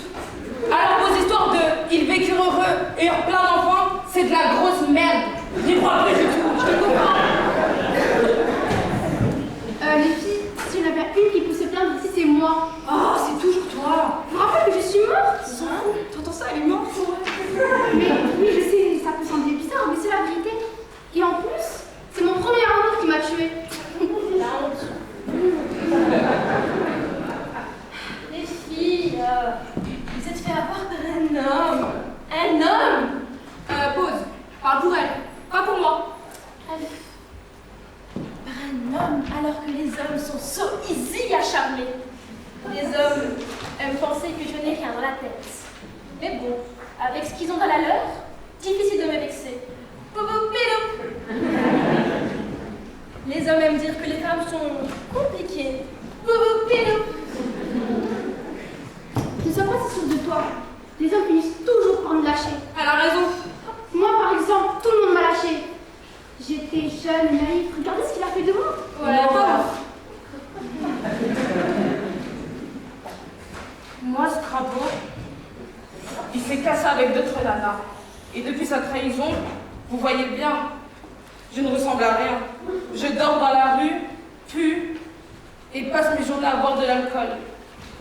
Alors vos histoires de « ils vécurent heureux et eurent plein d'enfants », c'est de la grosse merde. N'y crois plus du tout. Je te comprends. les filles, s'il y en avait une qui peut se plaindre ici, c'est moi. Oh, c'est toujours toi. Je vous rappelle que je suis morte. T'entends ça, elle est morte. Mais oui, je sais, ça peut sembler bizarre, mais c'est la vérité. Et en plus, c'est mon premier amour qui m'a tuée. La honte. Les filles, vous êtes fait avoir par un homme. Un homme. Pause. Parle pour elle, pas pour moi. Par un homme, alors que les hommes sont so easy à charmer. Les hommes aiment penser que je n'ai rien dans la tête. Mais bon, avec ce qu'ils ont dans la leur, difficile de me vexer. Poupou-pilou. Les hommes aiment dire que les femmes sont compliquées. Poupou-pilou. Ne sois pas si sûre de toi. Les hommes finissent toujours par me lâcher. Elle a raison. Moi, par exemple, tout le monde m'a lâché. J'étais jeune, naïf. Regardez ce qu'il a fait de moi. Ouais, pauvre. Moi, ce crapaud, il s'est cassé avec d'autres nanas. Et depuis sa trahison, vous voyez bien, je ne ressemble à rien. Je dors dans la rue, pue, et passe mes journées à boire de l'alcool.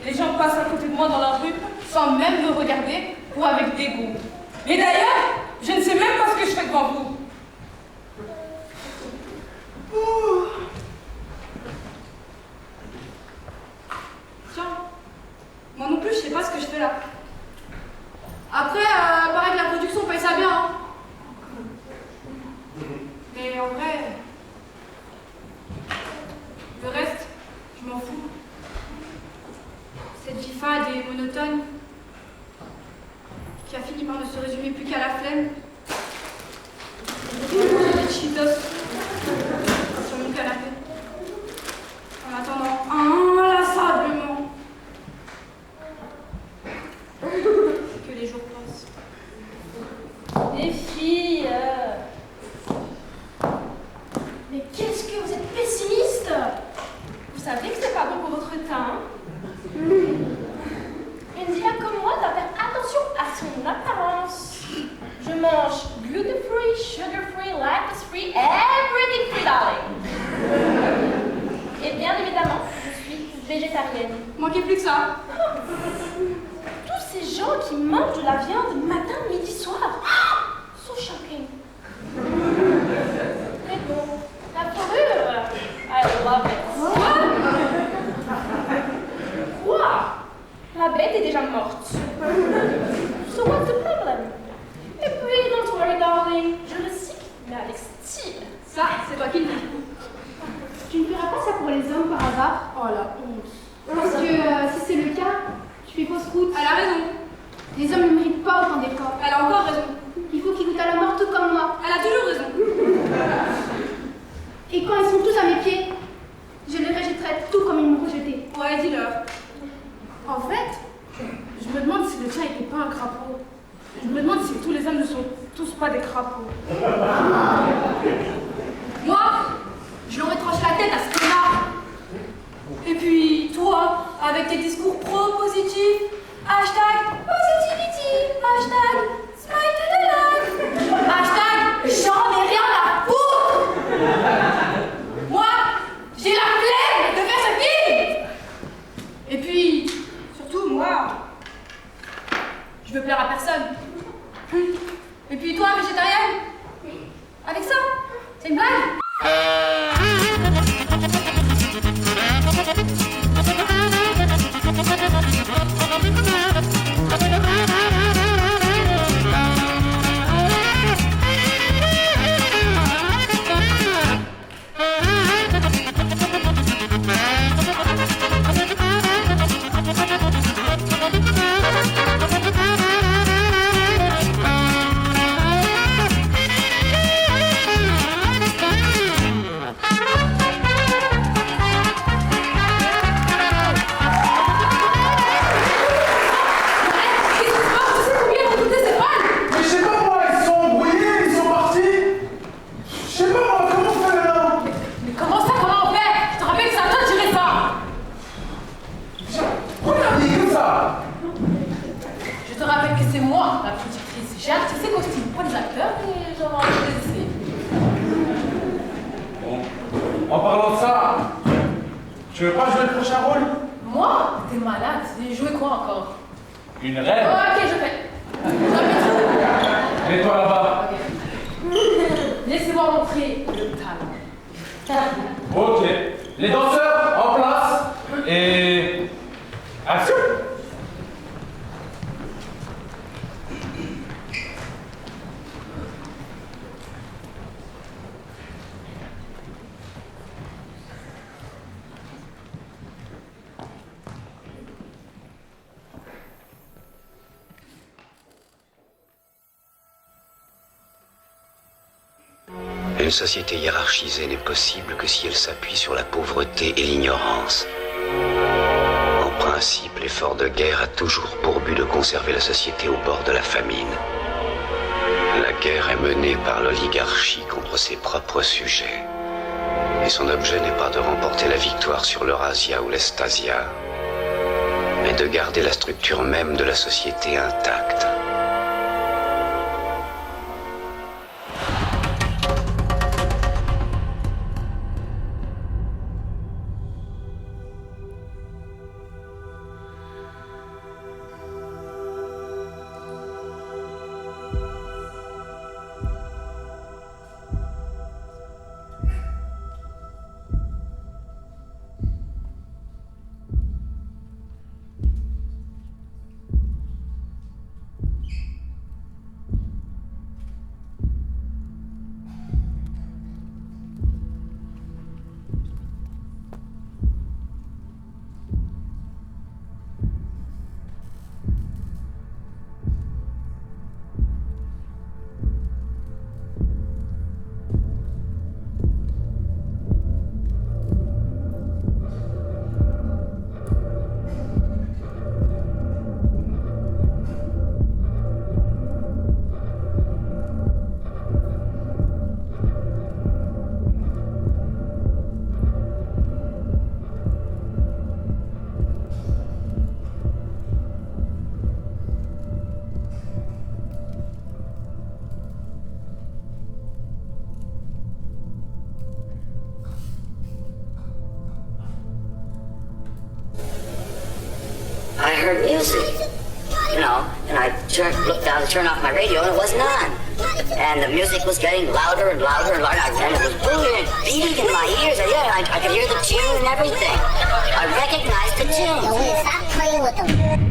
Les gens passent à côté de moi dans la rue sans même me regarder ou avec dégoût. Et d'ailleurs, je ne sais même pas ce que je fais devant vous. fais là. Après, paraît que la production paye ça bien. Hein. Mais en vrai, le reste, je m'en fous. Cette vie fade et monotone, qui a fini par ne se résumer plus qu'à la flemme. Des Cheetos sur mon canapé. En attendant inlassablement que les jours passent. Les filles, mais qu'est-ce que vous êtes pessimiste? Vous savez que c'est pas bon pour votre teint. Une diva comme moi doit faire attention à son apparence. Je mange gluten-free, sugar-free, lactose-free, everything free, darling. Et bien évidemment, je suis végétarienne. Manquez plus que ça. Tous ces gens qui mangent de la viande matin, midi, soir. So shocking. Mais bon, la fourrure, I love it. Quoi? La bête est déjà morte. So what's the problem? Et puis, don't worry, darling, je recycle, mais avec style. Ça, c'est toi qui le dis. Tu ne feras pas ça pour les hommes par hasard? Oh la honte. Parce que si c'est le cas, tu fais fausse route. Elle a raison. Les hommes ne méritent pas autant d'efforts. Elle a encore raison. Il faut qu'ils goûtent à la mort tout comme moi. Elle a toujours raison. Et quand ils sont tous à mes pieds, je les rejetterai tout comme ils m'ont rejeté. Ouais, dis-leur. En fait, je me demande si le tien n'était pas un crapaud. Je me demande si tous les hommes ne sont tous pas des crapauds. Moi, je l'aurais tranché la tête à ce connard. Et puis, toi, avec tes discours pro-positifs, hashtag positivity, hashtag smile to the life, hashtag j'en ai rien à foutre. Moi, j'ai la flemme de faire ce film. Et puis, surtout, moi, je veux plaire à personne. Et puis toi, végétarienne? Avec ça? C'est une blague? En parlant de ça, tu veux pas jouer le prochain rôle? Moi? T'es malade. Jouer quoi encore? Une reine? Ok, je fais. Mets-toi là-bas. Laissez-moi montrer le talent. Ok. Les danseurs en place. Et... action! Une société hiérarchisée n'est possible que si elle s'appuie sur la pauvreté et l'ignorance. En principe, l'effort de guerre a toujours pour but de conserver la société au bord de la famine. La guerre est menée par l'oligarchie contre ses propres sujets. Et son objet n'est pas de remporter la victoire sur l'Eurasia ou l'Estasia, mais de garder la structure même de la société intacte. heard music. You know, and I looked down to turn off my radio and it wasn't on. And the music was getting louder and louder and louder, and it was booming and beating in my ears. And yeah, I could hear the tune and everything. I recognized the tune. No, stop playing with them.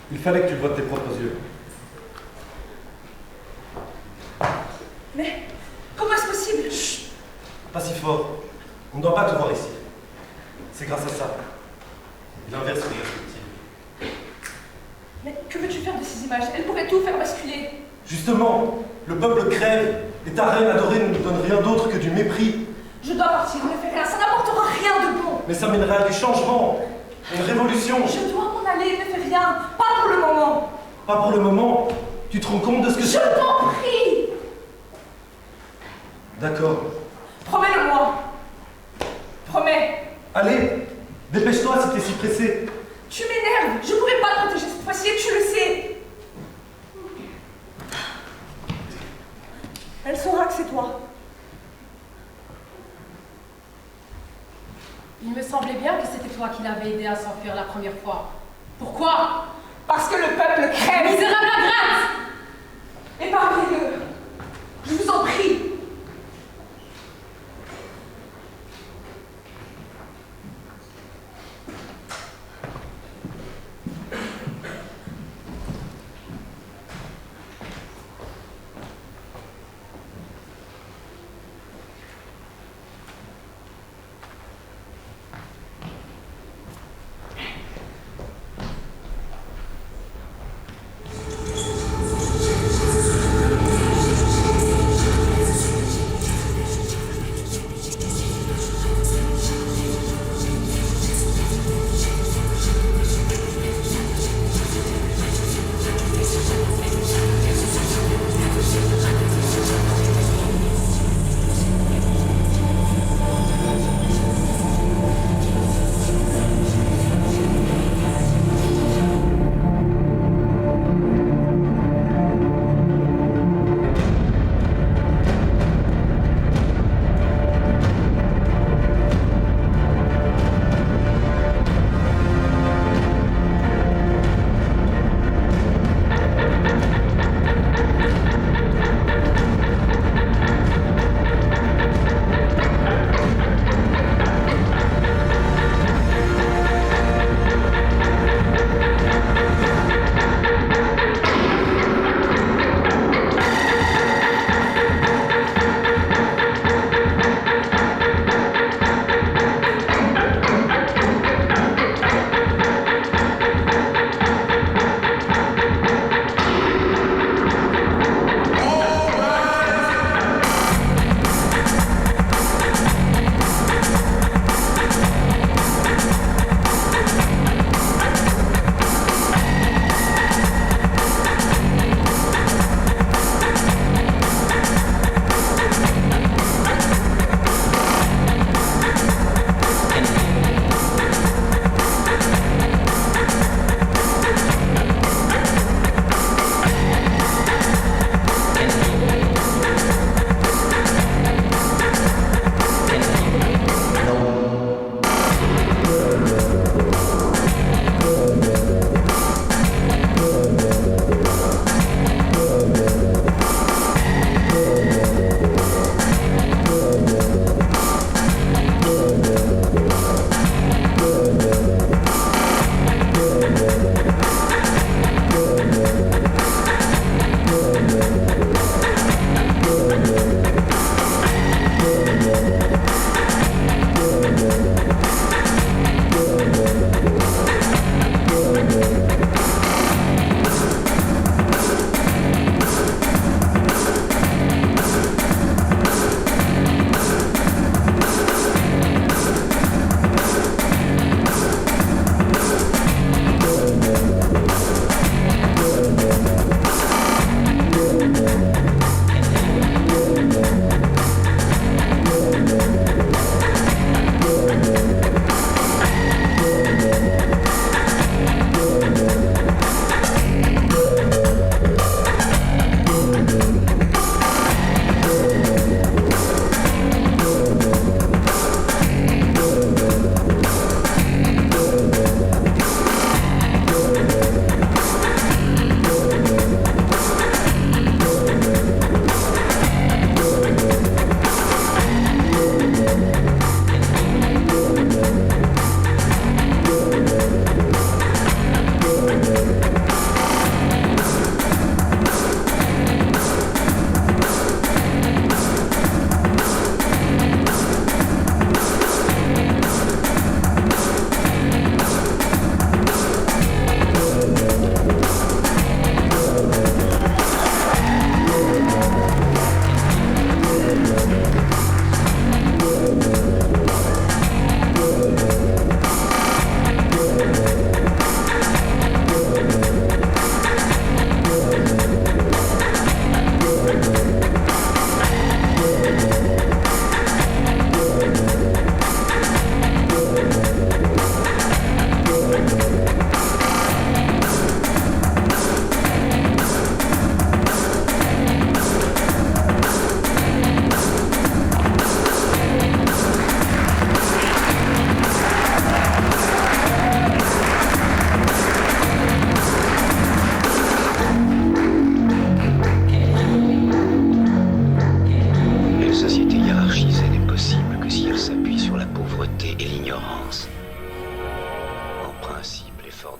Il fallait que tu le vois de tes propres yeux. Mais comment est-ce possible? Chut! Pas si fort. On ne doit pas te voir ici. C'est grâce à ça. L'inverse est respectif. Mais que veux-tu faire de ces images? Elles pourraient tout faire basculer. Justement, le peuple crève et ta reine adorée ne nous donne rien d'autre que du mépris. Je dois partir, ne fais rien, ça n'apportera rien de bon. Mais ça mènerait à du changement, une révolution. Je dois m'en aller, ne fais rien, pas pour le moment. Pas pour le moment. Tu te rends compte de ce que c'est? Je t'en prie. D'accord. Promets-le-moi. Promets. Allez, dépêche-toi si t'es si pressé. Tu m'énerves, je pourrais pas te protéger cette fois-ci et tu le sais. Elle saura que c'est toi. Il me semblait bien que c'était toi qui l'avais aidé à s'enfuir la première fois. Pourquoi? Parce que le peuple crève. Misérable ingrate! Épargnez-le. Je vous en prie.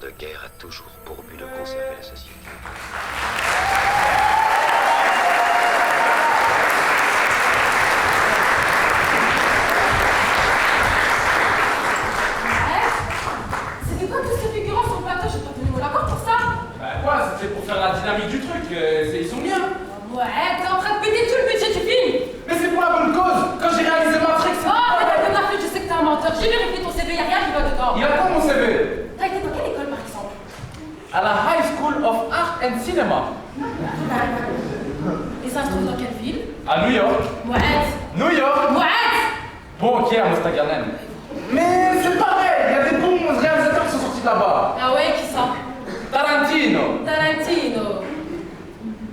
de guerre a toujours pour but de conserver la société. C'était quoi tous ces figurants sur le plateau? J'ai pas tenu mon accord pour ça. Bah quoi, c'était pour faire la dynamique du truc, ils sont bien. Ouais, t'es en train de péter tout le budget du film. Mais c'est pour la bonne cause. Quand j'ai réalisé Matrix, Oh, arrête de m'appeler, je sais que t'es un menteur. J'ai vérifié ton CV, y'a rien qui va dedans. il a quoi mon CV? T'as été dans quelle école par exemple? À la High School of Art and Cinema. Et ça se trouve dans quelle ville? À New York. Ouais. New York. Ouais. Bon, ok, à Mostaganem. Mais c'est pareil, il y a des bons réalisateurs qui sont sortis de là-bas. Ah ouais, qui ça? Tarantino. Tarantino.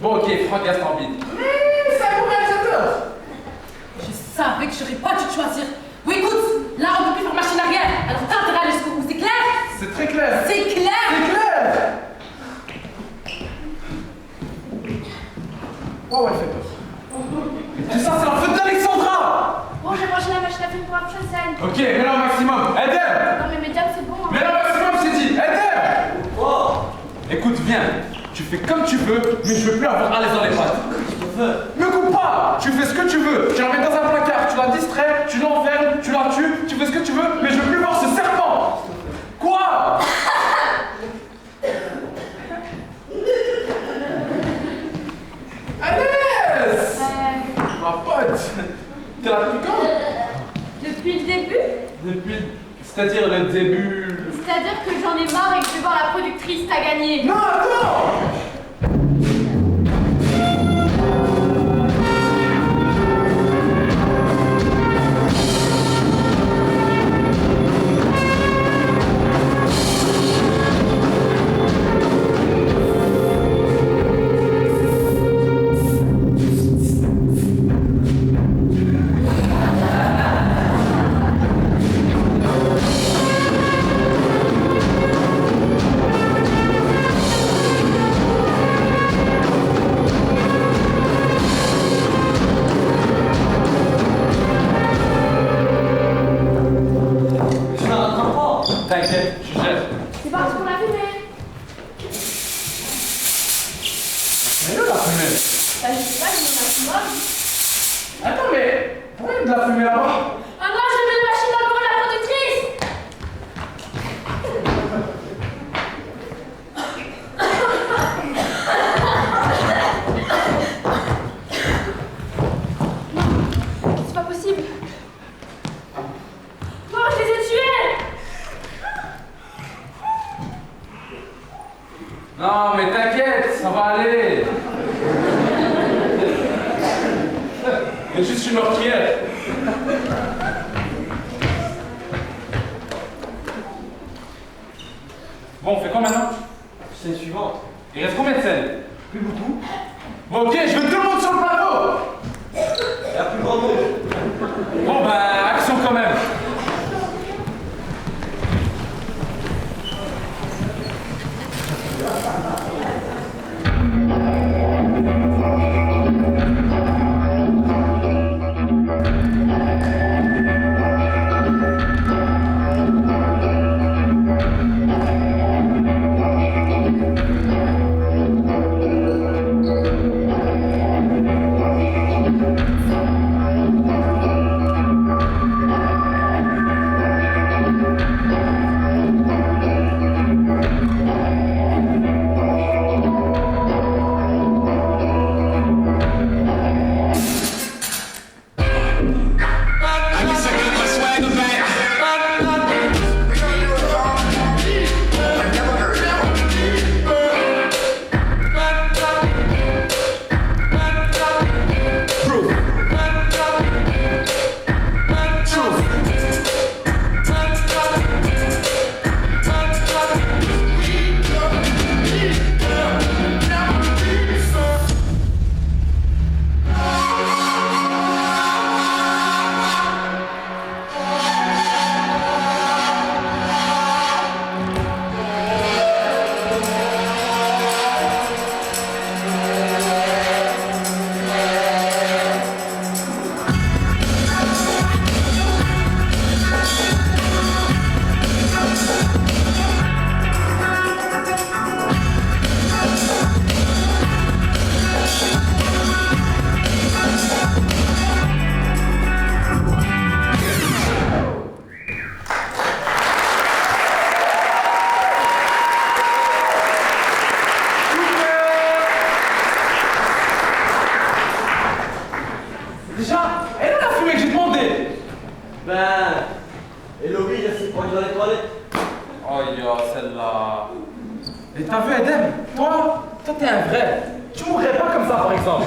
Bon, ok, Frank Gastambide. Mais c'est un bon réalisateur. Je savais que j'aurais pas dû te choisir. Oui, écoute, là on peut plus faire machine arrière. Alors t'as intérêt à aller jusqu'au bout, c'est clair? C'est très clair. C'est clair. C'est clair. Oh, elle fait peur. Et ça, c'est la faute d'Alexandra. Bon, j'ai mangé la machine à film pour la prochaine scène. Ok, mets-la au maximum. Eder. Non, mais médium, c'est bon. Hein. Mets-la au maximum, c'est dit. Eder. Oh. Écoute, viens. Tu fais comme tu veux, mais je veux plus avoir Alex dans les pattes. Me coupe pas. Tu fais ce que tu veux. Tu la mets dans un placard, tu la distrais, tu l'enfermes, tu la tues, tu fais ce que tu veux, mais je veux plus voir ce serpent. Quoi? Alex. Ma pote. T'es là depuis quand? Depuis le début? Depuis... C'est-à-dire le début... C'est-à-dire que j'en ai marre et que je vais voir la productrice, t'as gagné. Non, attends. T'inquiète, je gère. C'est parti pour la fumée. Mais où la fumée? Bah, je sais pas, j'ai mon maximum. Attends, mais pourquoi il y a de la fumée là-bas? Ah non, je mets une machine dans le bureau de la productrice. Non, c'est pas possible. Non, je les ai tués. Non, mais t'inquiète, ça va aller. Il y a juste une meurtrière. Bon, on fait quoi maintenant? Scène suivante. Il reste combien de scènes? Plus beaucoup. Bon, ok, je veux tout le monde sur le plateau. La plus grande nombre. Bon, bah, action quand même. celle-là. Et t'as vu, Edem? Toi t'es un vrai. Tu mourrais pas comme ça, par exemple.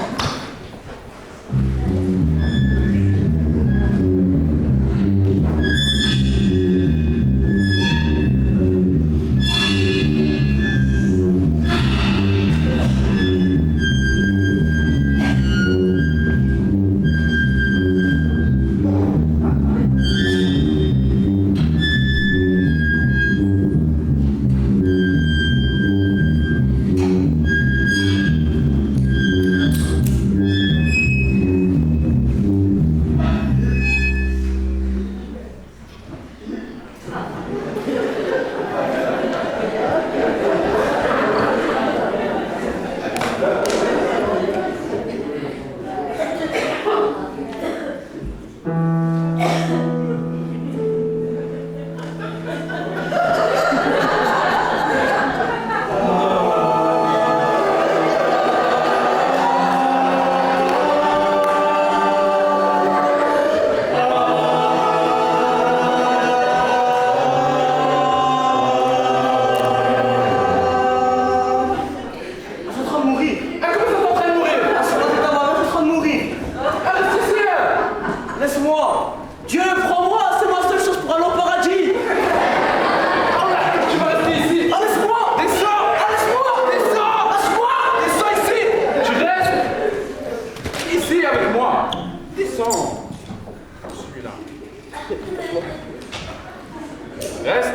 Reste.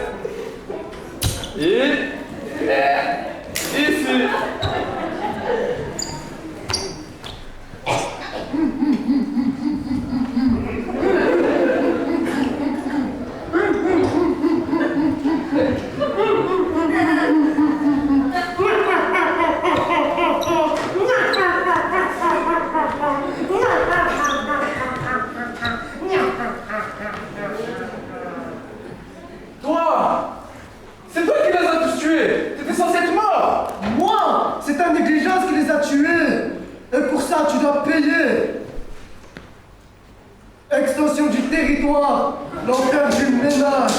Et ici. Toi, c'est toi qui les as tous tués. T'étais censé être mort. Moi, c'est ta négligence qui les a tués. Et pour ça, tu dois payer. Extension du territoire, l'enfer du ménage.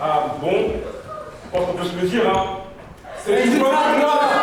Ah bon, je pense qu'on peut se le dire, hein. C'est l'histoire de moi.